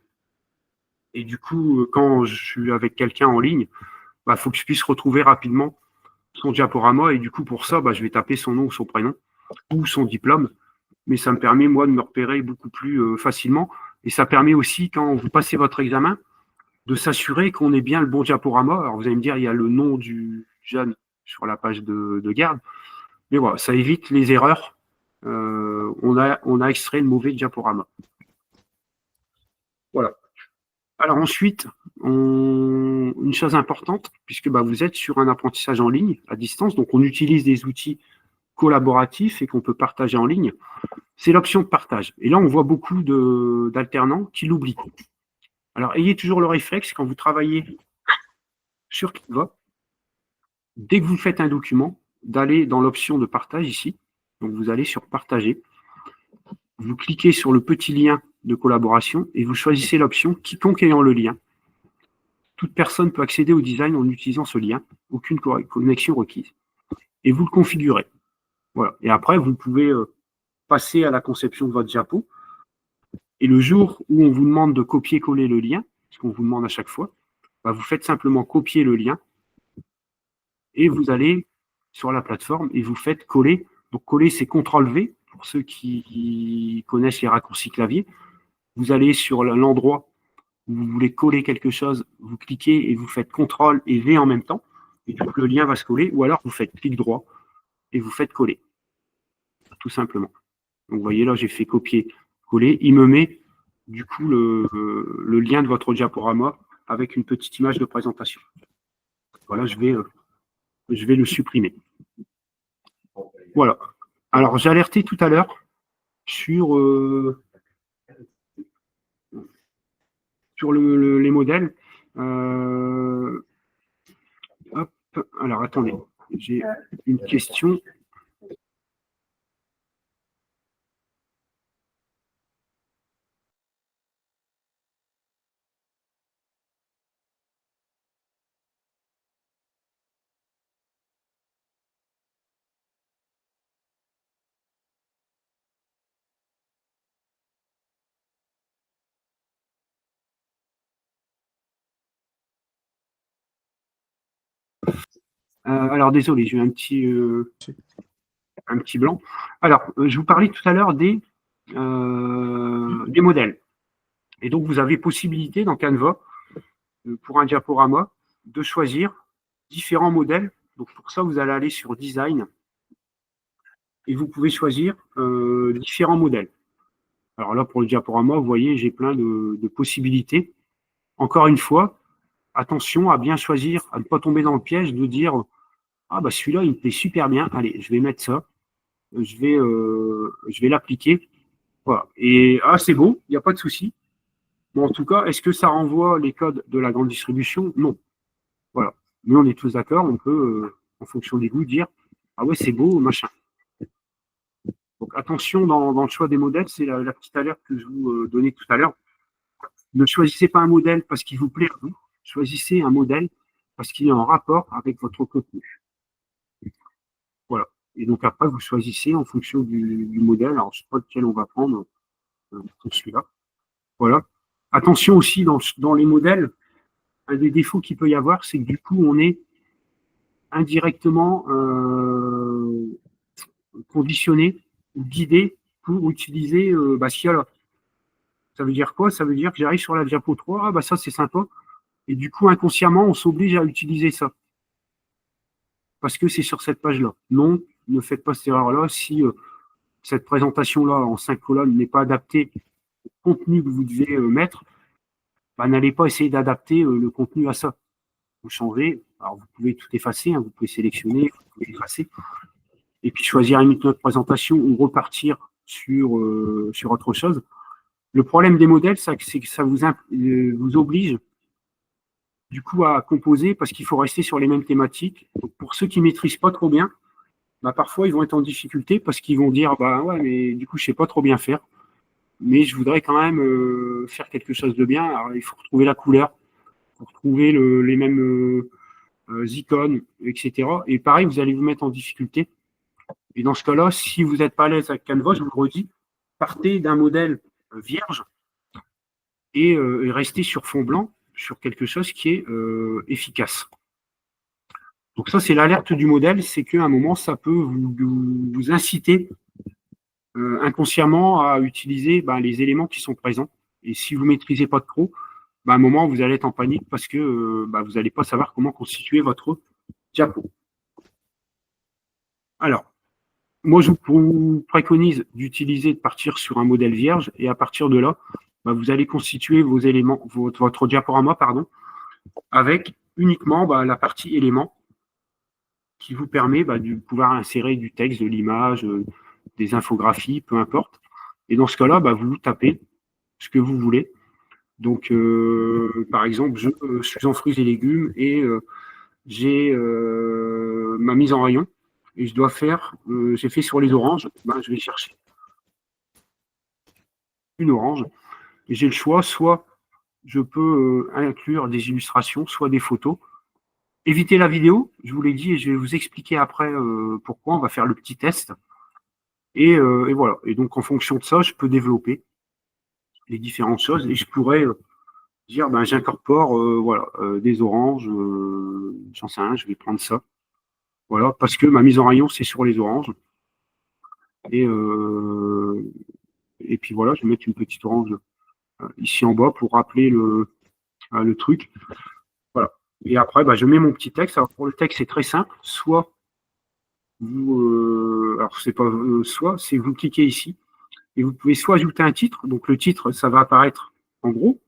Et du coup, quand je suis avec quelqu'un en ligne, il faut que je puisse retrouver rapidement son diaporama. Et du coup, pour ça, je vais taper son nom ou son prénom ou son diplôme. Mais ça me permet, moi, de me repérer beaucoup plus facilement. Et ça permet aussi, quand vous passez votre examen, de s'assurer qu'on ait bien le bon diaporama. Alors, vous allez me dire, il y a le nom du jeune sur la page de garde. Mais voilà, ça évite les erreurs. On a extrait le mauvais diaporama. Voilà. Alors ensuite, une chose importante, puisque vous êtes sur un apprentissage en ligne, à distance, donc on utilise des outils collaboratifs et qu'on peut partager en ligne, c'est l'option de partage. Et là, on voit beaucoup d'alternants qui l'oublient. Alors, ayez toujours le réflexe, quand vous travaillez sur Canva, dès que vous faites un document, d'aller dans l'option de partage ici. Donc, vous allez sur partager. Vous cliquez sur le petit lien de collaboration et vous choisissez l'option quiconque ayant le lien. Toute personne peut accéder au design en utilisant ce lien. Aucune connexion requise. Et vous le configurez. Voilà. Et après, vous pouvez passer à la conception de votre diapo. Et le jour où on vous demande de copier-coller le lien, ce qu'on vous demande à chaque fois, vous faites simplement copier le lien et vous allez sur la plateforme et vous faites coller. Donc coller, c'est CTRL-V pour ceux qui connaissent les raccourcis clavier. Vous allez sur l'endroit où vous voulez coller quelque chose, vous cliquez et vous faites CTRL et V en même temps. Et donc le lien va se coller. Ou alors vous faites clic droit et vous faites coller. Tout simplement. Donc vous voyez là, j'ai fait copier-coller. Il me met du coup le lien de votre diaporama avec une petite image de présentation. Voilà, je vais le supprimer. Voilà. Alors, j'ai alerté tout à l'heure sur les modèles. Hop. Alors, attendez. J'ai une question. Alors, désolé, j'ai eu un petit blanc. Alors, je vous parlais tout à l'heure des modèles. Et donc, vous avez possibilité dans Canva, pour un diaporama, de choisir différents modèles. Donc, pour ça, vous allez aller sur Design et vous pouvez choisir différents modèles. Alors là, pour le diaporama, vous voyez, j'ai plein de possibilités. Encore une fois, attention à bien choisir, à ne pas tomber dans le piège de dire « Ah, celui-là, il me plaît super bien. Allez, je vais mettre ça. Je vais l'appliquer. » Voilà. Et c'est beau, il n'y a pas de souci. Bon, en tout cas, est-ce que ça renvoie les codes de la grande distribution? Non. Voilà. Mais on est tous d'accord, on peut, en fonction des goûts, dire « Ah ouais, c'est beau, machin. » Donc attention dans le choix des modèles, c'est la petite alerte que je vous donnais tout à l'heure. Ne choisissez pas un modèle parce qu'il vous plaît à vous. Choisissez un modèle parce qu'il est en rapport avec votre contenu. Voilà. Et donc après, vous choisissez en fonction du modèle. Alors, je ne sais pas lequel on va prendre pour celui-là. Voilà. Attention aussi dans les modèles, un des défauts qu'il peut y avoir, c'est que du coup, on est indirectement conditionné ou guidé pour utiliser ce qu'il y a là. Ça veut dire quoi? Ça veut dire que j'arrive sur la diapo 3, ça c'est sympa. Et du coup, inconsciemment, on s'oblige à utiliser ça. Parce que c'est sur cette page-là. Non, ne faites pas cette erreur-là. Si cette présentation-là en 5 colonnes n'est pas adaptée au contenu que vous devez mettre, n'allez pas essayer d'adapter le contenu à ça. Vous changez. Alors, vous pouvez tout effacer, vous pouvez sélectionner, vous pouvez effacer. Et puis choisir une autre présentation ou repartir sur autre chose. Le problème des modèles, c'est que ça vous oblige du coup à composer parce qu'il faut rester sur les mêmes thématiques. Donc, pour ceux qui ne maîtrisent pas trop bien, parfois ils vont être en difficulté parce qu'ils vont dire ouais, mais du coup je ne sais pas trop bien faire, mais je voudrais quand même faire quelque chose de bien. Alors, il faut retrouver la couleur, il faut retrouver les mêmes icônes, etc. Et pareil, vous allez vous mettre en difficulté. Et dans ce cas-là, si vous n'êtes pas à l'aise avec Canva, je vous le redis, partez d'un modèle vierge et restez sur fond blanc, sur quelque chose qui est efficace. Donc ça, c'est l'alerte du modèle, c'est qu'à un moment, ça peut vous inciter inconsciemment à utiliser les éléments qui sont présents. Et si vous ne maîtrisez pas trop, à un moment, vous allez être en panique parce que vous n'allez pas savoir comment constituer votre diapo. Alors, moi, je vous préconise de partir sur un modèle vierge et à partir de là, bah, vous allez constituer vos éléments, votre diaporama, pardon, avec uniquement la partie éléments qui vous permet de pouvoir insérer du texte, de l'image, des infographies, peu importe. Et dans ce cas-là, vous tapez ce que vous voulez. Donc, par exemple, je suis en fruits et légumes et j'ai ma mise en rayon et je dois faire, j'ai fait sur les oranges, je vais chercher une orange et j'ai le choix, soit je peux inclure des illustrations, soit des photos. Évitez la vidéo, je vous l'ai dit, et je vais vous expliquer après pourquoi. On va faire le petit test. Et voilà. Et donc, en fonction de ça, je peux développer les différentes choses et je pourrais dire, j'incorpore des oranges, j'en sais rien, je vais prendre ça. Voilà, parce que ma mise en rayon, c'est sur les oranges. Et puis voilà, je vais mettre une petite orange ici en bas pour rappeler le truc. Voilà. Et après, je mets mon petit texte. Alors, pour le texte, c'est très simple. Soit vous, alors c'est pas soit, c'est vous cliquez ici et vous pouvez soit ajouter un titre. Donc, le titre, ça va apparaître en gros.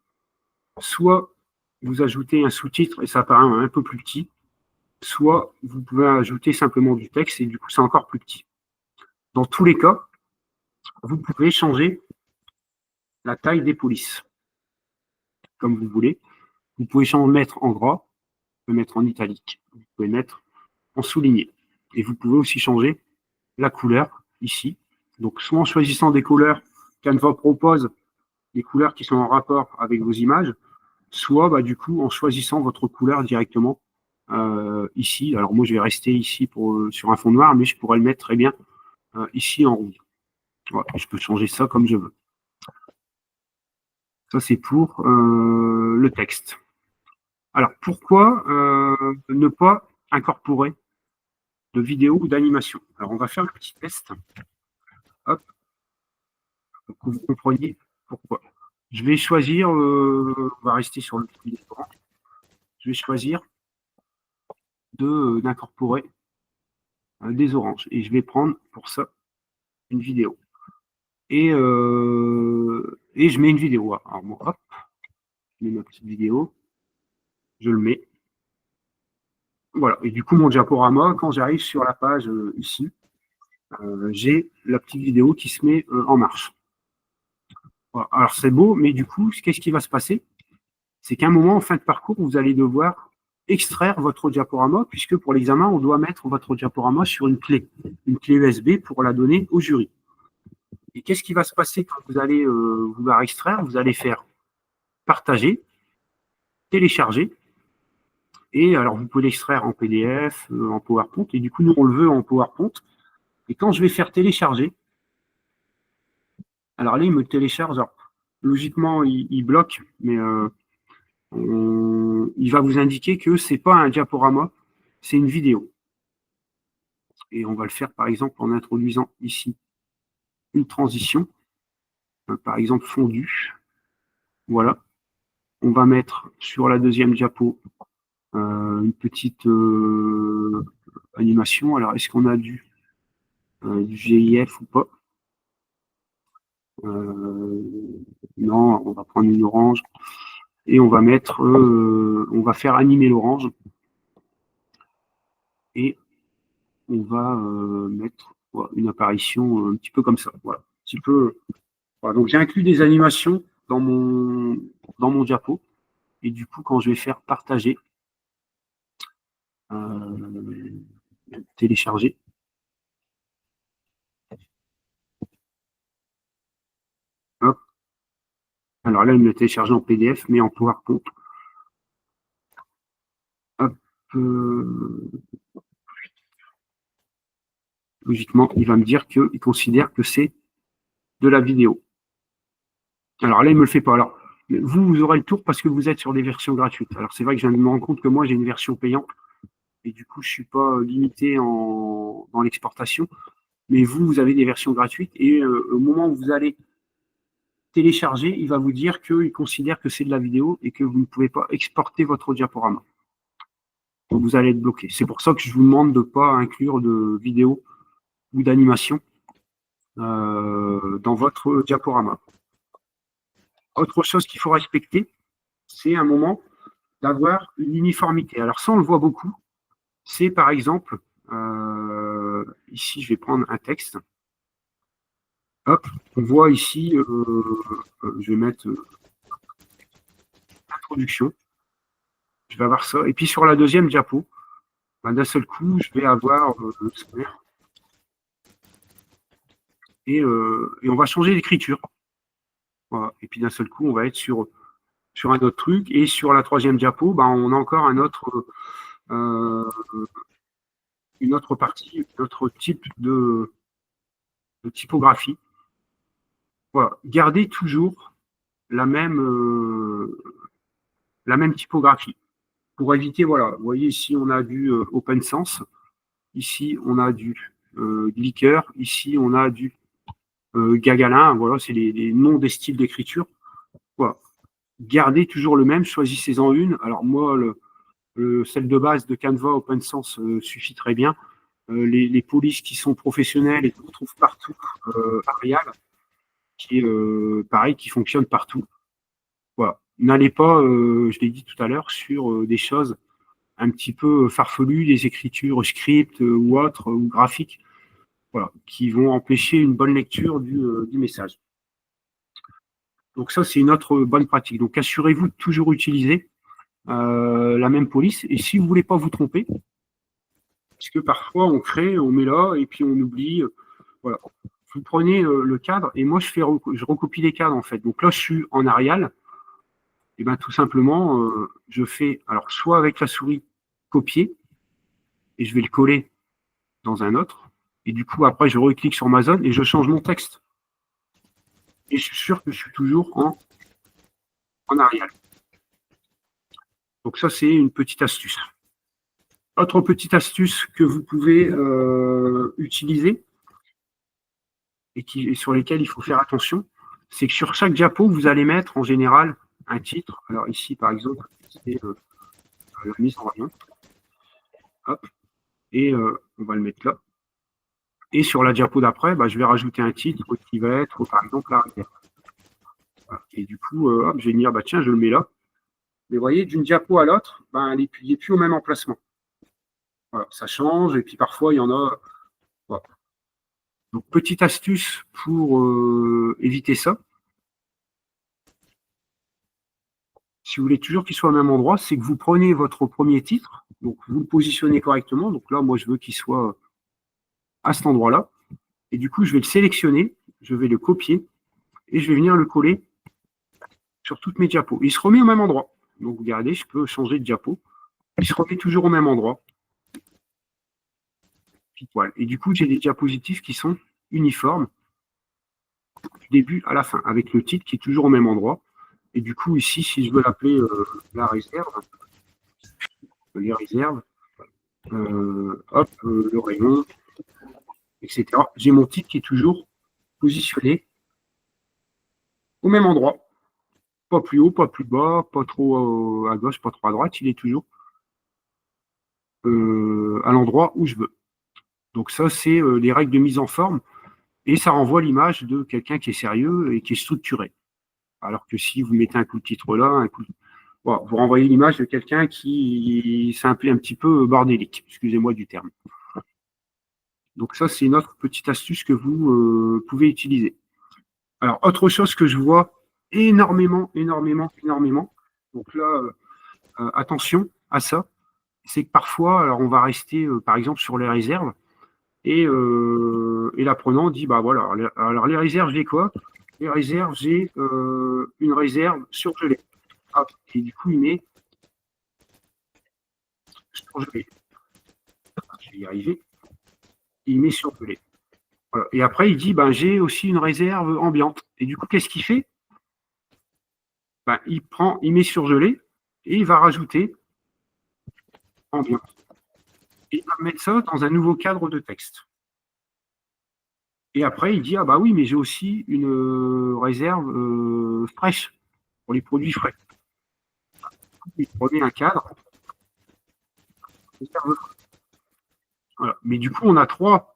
Soit vous ajoutez un sous-titre et ça apparaît un peu plus petit. Soit vous pouvez ajouter simplement du texte et du coup, c'est encore plus petit. Dans tous les cas, vous pouvez changer la taille des polices comme vous voulez. Vous pouvez mettre en gras, vous pouvez mettre en italique, vous pouvez mettre en souligné. Et vous pouvez aussi changer la couleur ici. Donc, soit en choisissant des couleurs Canva propose, des couleurs qui sont en rapport avec vos images, soit du coup en choisissant votre couleur directement ici. Alors moi, je vais rester ici sur un fond noir, mais je pourrais le mettre très bien ici en rouge. Voilà, je peux changer ça comme je veux. Ça, c'est pour le texte. Alors, pourquoi ne pas incorporer de vidéo ou d'animation? Alors, on va faire le petit test. Hop. Pour que vous compreniez pourquoi. Je vais choisir, on va rester sur le prix des oranges. Je vais choisir d'incorporer des oranges. Et je vais prendre pour ça une vidéo. Et je mets une vidéo. Alors, moi, hop, je mets ma petite vidéo. Je le mets. Voilà. Et du coup, mon diaporama, quand j'arrive sur la page ici, j'ai la petite vidéo qui se met en marche. Voilà. Alors, c'est beau, mais du coup, qu'est-ce qui va se passer? C'est qu'à un moment, en fin de parcours, vous allez devoir extraire votre diaporama, puisque pour l'examen, on doit mettre votre diaporama sur une clé USB pour la donner au jury. Et qu'est-ce qui va se passer quand vous allez vouloir extraire? Vous allez faire partager, télécharger, et alors vous pouvez l'extraire en PDF, en PowerPoint, et du coup, nous, on le veut en PowerPoint. Et quand je vais faire télécharger, alors là, il me télécharge, alors, logiquement, il bloque, mais il va vous indiquer que ce n'est pas un diaporama, c'est une vidéo. Et on va le faire, par exemple, en introduisant ici une transition, par exemple fondue. Voilà. On va mettre sur la deuxième diapo une petite animation. Alors, est-ce qu'on a du GIF ou pas? Non, on va prendre une orange et on va mettre, on va faire animer l'orange et on va mettre une apparition un petit peu comme ça. Voilà, un petit peu. Voilà, donc j'ai inclus des animations dans mon diapo et du coup quand je vais faire partager, télécharger. Hop. Alors là, il me l'a téléchargé en PDF, mais en PowerPoint. Hop. Logiquement, il va me dire qu'il considère que c'est de la vidéo. Alors là, il ne me le fait pas. Alors, vous aurez le tour parce que vous êtes sur des versions gratuites. Alors, c'est vrai que je viens de me rendre compte que moi, j'ai une version payante. Et du coup, je ne suis pas limité dans l'exportation. Mais vous avez des versions gratuites. Et au moment où vous allez télécharger, il va vous dire qu'il considère que c'est de la vidéo et que vous ne pouvez pas exporter votre diaporama. Donc, vous allez être bloqué. C'est pour ça que je vous demande de ne pas inclure de vidéo ou d'animation dans votre diaporama. Autre chose qu'il faut respecter, c'est un moment d'avoir une uniformité. Alors ça, on le voit beaucoup. C'est par exemple, ici, je vais prendre un texte. Hop, on voit ici, je vais mettre introduction. Je vais avoir ça. Et puis sur la deuxième diapo, d'un seul coup, je vais avoir le square. Et on va changer d'écriture. Voilà. Et puis d'un seul coup, on va être sur un autre truc. Et sur la troisième diapo, on a encore une autre partie, un autre type de typographie. Voilà. Gardez toujours la même typographie. Pour éviter, voilà, vous voyez ici, on a du OpenSense. Ici, on a du Glicker. Ici, on a du Gagalin. Voilà, c'est les noms des styles d'écriture. Voilà. Gardez toujours le même, choisissez-en une. Alors moi, celle de base de Canva OpenSense suffit très bien. Les polices qui sont professionnelles et qu'on retrouve partout, Arial, qui est pareil, qui fonctionne partout. Voilà. N'allez pas, je l'ai dit tout à l'heure, sur des choses un petit peu farfelues, des écritures script ou autres, ou graphiques, voilà, qui vont empêcher une bonne lecture du message. Donc ça, c'est une autre bonne pratique. Donc assurez-vous de toujours utiliser la même police. Et si vous ne voulez pas vous tromper, parce que parfois on crée, on met là, et puis on oublie. Voilà. Vous prenez le cadre, et moi je recopie les cadres en fait. Donc là, je suis en Arial. Et bien tout simplement, je fais, alors soit avec la souris copier, et je vais le coller dans un autre. Et du coup, après, je reclique sur ma zone et je change mon texte. Et je suis sûr que je suis toujours en Arial. Donc ça, c'est une petite astuce. Autre petite astuce que vous pouvez utiliser et sur lesquelles il faut faire attention, c'est que sur chaque diapo, vous allez mettre en général un titre. Alors ici, par exemple, c'est la mise en rayon. Hop. Et on va le mettre là. Et sur la diapo d'après, je vais rajouter un titre qui va être, par exemple, la rivière. Voilà. Et du coup, hop, je vais dire, tiens, je le mets là. Mais vous voyez, d'une diapo à l'autre, il n'est plus au même emplacement. Voilà, ça change, et puis parfois, il y en a. Voilà. Donc, petite astuce pour éviter ça. Si vous voulez toujours qu'il soit au même endroit, c'est que vous prenez votre premier titre, donc vous le positionnez correctement. Donc là, moi, je veux qu'il soit à cet endroit-là. Et du coup, je vais le sélectionner, je vais le copier, et je vais venir le coller sur toutes mes diapos. Il se remet au même endroit. Donc, vous regardez, je peux changer de diapo. Il se remet toujours au même endroit. Et du coup, j'ai des diapositives qui sont uniformes du début à la fin, avec le titre qui est toujours au même endroit. Et du coup, ici, si je veux l'appeler la réserve, les réserves, hop, le rayon, etc. J'ai mon titre qui est toujours positionné au même endroit. Pas plus haut, pas plus bas, pas trop à gauche, pas trop à droite. Il est toujours à l'endroit où je veux. Donc ça, c'est les règles de mise en forme. Et ça renvoie l'image de quelqu'un qui est sérieux et qui est structuré. Alors que si vous mettez un coup de titre là, voilà, vous renvoyez l'image de quelqu'un qui s'est un petit peu bordélique. Excusez-moi du terme. Donc ça, c'est une autre petite astuce que vous pouvez utiliser. Alors, autre chose que je vois énormément. Donc là, attention à ça. C'est que parfois, alors on va rester, par exemple, sur les réserves. Et l'apprenant dit, voilà, alors les réserves, j'ai quoi? Les réserves, j'ai une réserve surgelée. Ah, et du coup, il met surgelé. Je vais y arriver. Il met surgelé. Voilà. Et après, il dit, j'ai aussi une réserve ambiante. Et du coup, qu'est-ce qu'il fait? Il met surgelé et il va rajouter ambiante. Et il va mettre ça dans un nouveau cadre de texte. Et après, il dit, oui, mais j'ai aussi une réserve fraîche pour les produits frais. Il remet un cadre. Voilà. Mais du coup, on a trois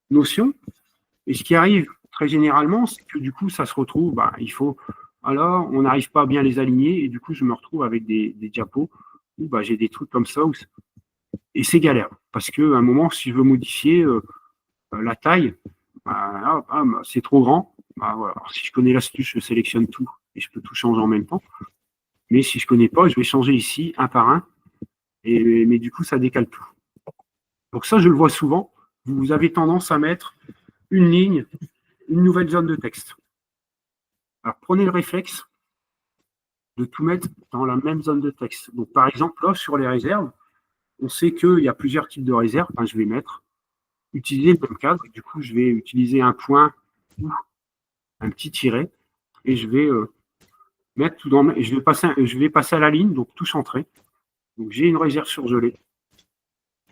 notions. Et ce qui arrive très généralement, c'est que du coup, ça se retrouve, il faut, alors, on n'arrive pas à bien les aligner, et du coup, je me retrouve avec des diapos où j'ai des trucs comme ça, et c'est galère, parce qu'à un moment, si je veux modifier la taille, c'est trop grand. Voilà. Alors, si je connais l'astuce, je sélectionne tout, et je peux tout changer en même temps. Mais si je ne connais pas, je vais changer ici, un par un, mais du coup, ça décale tout. Donc ça, je le vois souvent. Vous avez tendance à mettre une ligne, une nouvelle zone de texte. Alors, prenez le réflexe de tout mettre dans la même zone de texte. Donc, par exemple, là, sur les réserves, on sait qu'il y a plusieurs types de réserves. Je vais mettre utiliser le même cadre. Du coup, je vais utiliser un point ou un petit tiret et je vais mettre tout dans. Je vais passer à la ligne, donc tout centré. Donc, j'ai une réserve surgelée.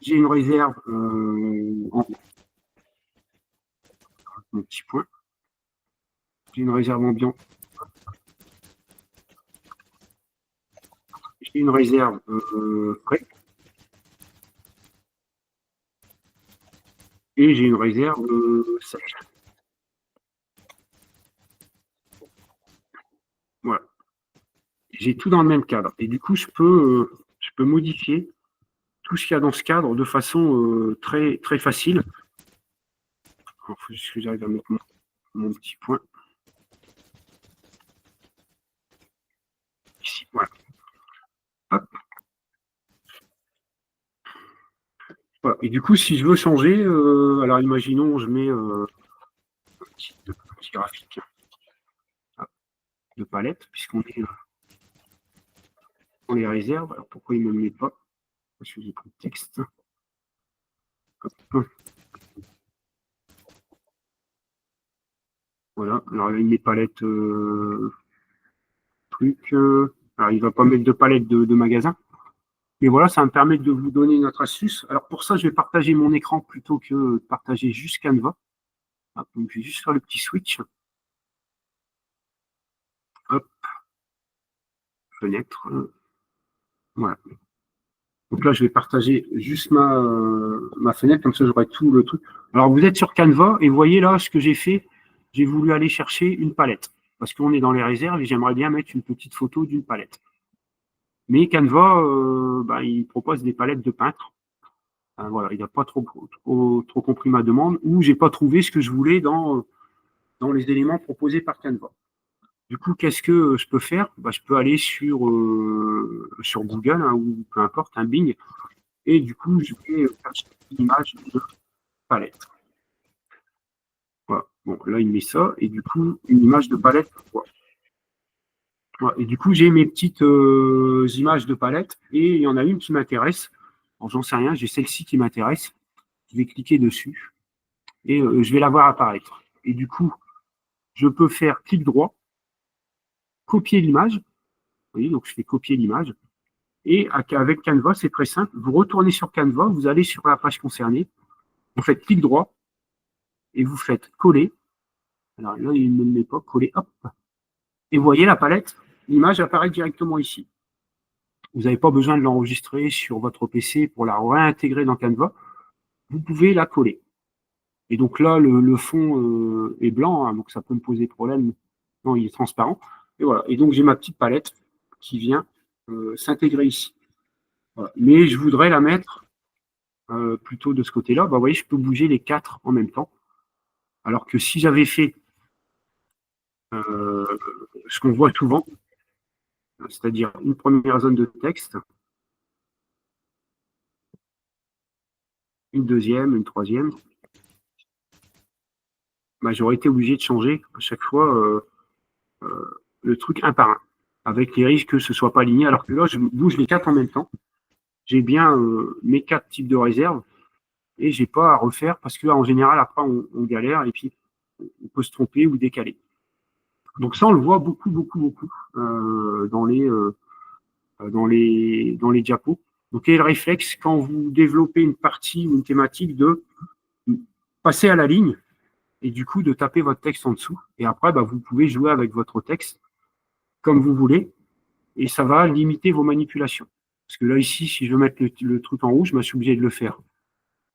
J'ai une réserve en mon petit point. J'ai une réserve ambiante. J'ai une réserve frais. Et j'ai une réserve sèche. Voilà. J'ai tout dans le même cadre. Et du coup, je peux modifier tout ce qu'il y a dans ce cadre de façon très, très facile. Il faut juste que j'arrive à mettre mon petit point. Ici, voilà. Hop. Voilà. Et du coup, si je veux changer, alors imaginons, je mets un petit graphique de palette, puisqu'on est dans les réserves. Alors pourquoi il ne me le met pas? Parce que j'ai pris le texte. Hop. Voilà. Alors là, il met palette truc. Alors il ne va pas mettre de palette de magasin. Mais voilà, ça va me permettre de vous donner une autre astuce. Alors pour ça, je vais partager mon écran plutôt que de partager juste Canva. Hop, donc je vais juste faire le petit switch. Hop. Fenêtre. Voilà. Donc là, je vais partager juste ma fenêtre, comme ça j'aurai tout le truc. Alors vous êtes sur Canva et vous voyez là ce que j'ai fait. J'ai voulu aller chercher une palette. Parce qu'on est dans les réserves et j'aimerais bien mettre une petite photo d'une palette. Mais Canva, il propose des palettes de peintre. Voilà, il n'a pas trop compris ma demande ou j'ai pas trouvé ce que je voulais dans les éléments proposés par Canva. Du coup, qu'est-ce que je peux faire? Je peux aller sur Google ou peu importe, un Bing, et du coup, je vais chercher une image de palette. Voilà. Bon, là, il met ça, et du coup, une image de palette. Voilà. Et du coup, j'ai mes petites images de palette, et il y en a une qui m'intéresse. J'en sais rien, j'ai celle-ci qui m'intéresse. Je vais cliquer dessus, et je vais la voir apparaître. Et du coup, je peux faire clic droit, copier l'image. Vous voyez, donc je fais copier l'image. Et avec Canva, c'est très simple. Vous retournez sur Canva, vous allez sur la page concernée, vous faites clic droit et vous faites coller. Alors là, il ne me met pas, coller, hop. Et vous voyez la palette, l'image apparaît directement ici. Vous n'avez pas besoin de l'enregistrer sur votre PC pour la réintégrer dans Canva. Vous pouvez la coller. Et donc là, le fond est blanc, donc ça peut me poser problème. Non, il est transparent. Et voilà. Et donc j'ai ma petite palette qui vient s'intégrer ici. Voilà. Mais je voudrais la mettre plutôt de ce côté-là. Vous voyez, je peux bouger les 4 en même temps. Alors que si j'avais fait ce qu'on voit souvent, c'est-à-dire une première zone de texte, une deuxième, une troisième, j'aurais été obligé de changer à chaque fois le truc un par un, avec les risques que ce ne soit pas aligné. Alors que là, je bouge les 4 en même temps. J'ai bien mes 4 types de réserves et je n'ai pas à refaire parce qu'en général, après, on galère et puis on peut se tromper ou décaler. Donc ça, on le voit beaucoup dans les diapos. Donc, il y a le réflexe quand vous développez une partie ou une thématique de passer à la ligne et du coup de taper votre texte en dessous. Et après, vous pouvez jouer avec votre texte comme vous voulez et ça va limiter vos manipulations. Parce que là, ici, si je veux mettre le truc en rouge, je suis obligé de le faire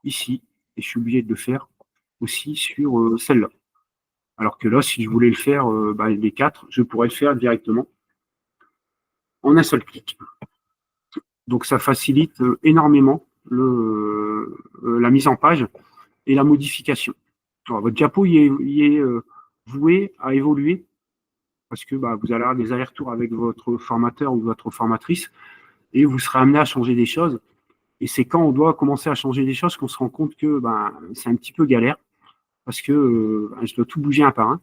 ici et je suis obligé de le faire aussi sur celle-là. Alors que là, si je voulais le faire, les 4, je pourrais le faire directement en un seul clic. Donc ça facilite énormément la mise en page et la modification. Alors, votre diapo il est voué à évoluer parce que vous allez avoir des allers-retours avec votre formateur ou votre formatrice et vous serez amené à changer des choses. Et c'est quand on doit commencer à changer des choses qu'on se rend compte que c'est un petit peu galère parce que je dois tout bouger un par un.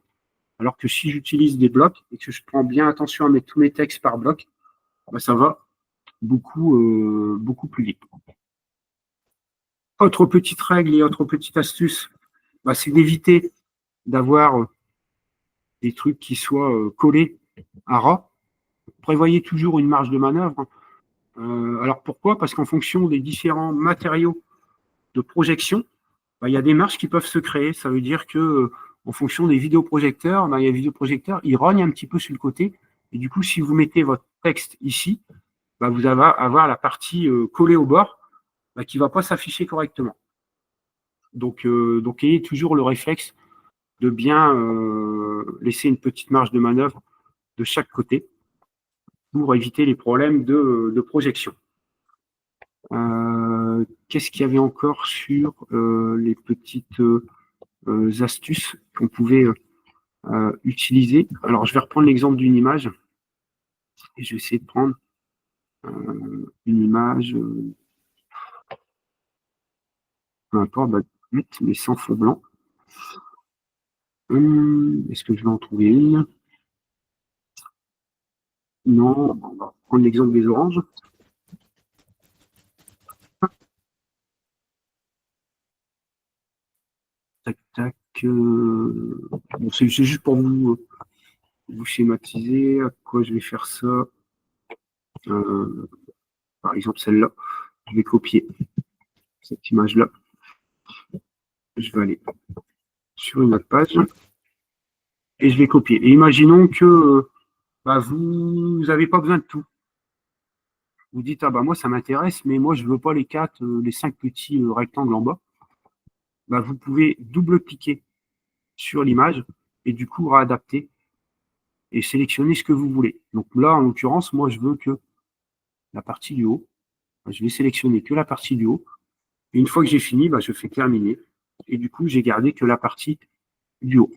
Alors que si j'utilise des blocs et que je prends bien attention à mettre tous mes textes par bloc, ça va beaucoup plus vite. Autre petite règle et autre petite astuce, c'est d'éviter d'avoir des trucs qui soient collés à ras. Prévoyez toujours une marge de manœuvre. Alors pourquoi? Parce qu'en fonction des différents matériaux de projection, il y a des marges qui peuvent se créer. Ça veut dire que en fonction des vidéoprojecteurs, il y a des vidéoprojecteurs, ils rognent un petit peu sur le côté. Et du coup, si vous mettez votre texte ici, vous allez avoir la partie collée au bord qui ne va pas s'afficher correctement. Donc, ayez toujours le réflexe de bien laisser une petite marge de manœuvre de chaque côté pour éviter les problèmes de projection. Qu'est-ce qu'il y avait encore sur les petites astuces qu'on pouvait utiliser? Alors, je vais reprendre l'exemple d'une image et je vais essayer de prendre une image, peu importe, mais sans fond blanc. Est-ce que je vais en trouver une? Non, on va prendre l'exemple des oranges. Tac, tac. Bon, c'est juste pour vous schématiser à quoi je vais faire ça. Par exemple, celle-là. Je vais copier cette image-là. Je vais aller sur une autre page et je vais copier. Et imaginons que vous n'avez pas besoin de tout. Vous dites, moi, ça m'intéresse, mais moi, je ne veux pas les 5 petits rectangles en bas. Vous pouvez double-cliquer sur l'image et du coup réadapter et sélectionner ce que vous voulez. Donc là, en l'occurrence, moi, je veux que la partie du haut. Je vais sélectionner que la partie du haut. Et une fois que j'ai fini, je fais terminer. Et du coup, j'ai gardé que la partie du haut.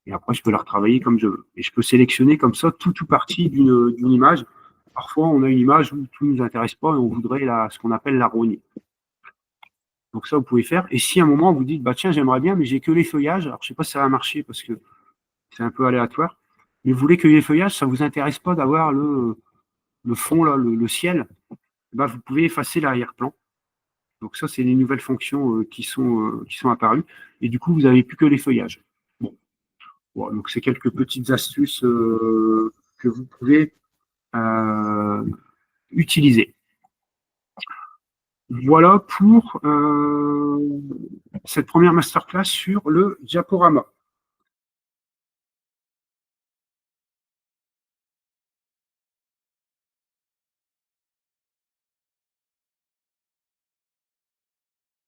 Et après, je peux la retravailler comme je veux. Et je peux sélectionner comme ça tout ou partie d'une image. Parfois, on a une image où tout ne nous intéresse pas et on voudrait ce qu'on appelle la rogner. Donc ça, vous pouvez faire. Et si à un moment, vous dites, tiens, j'aimerais bien, mais j'ai que les feuillages. Alors, je ne sais pas si ça va marcher parce que c'est un peu aléatoire. Mais vous voulez que les feuillages, ça ne vous intéresse pas d'avoir le fond, là, le ciel. Vous pouvez effacer l'arrière-plan. Donc ça, c'est les nouvelles fonctions qui sont apparues. Et du coup, vous n'avez plus que les feuillages. Bon, donc c'est quelques petites astuces que vous pouvez utiliser. Voilà pour cette première masterclass sur le diaporama.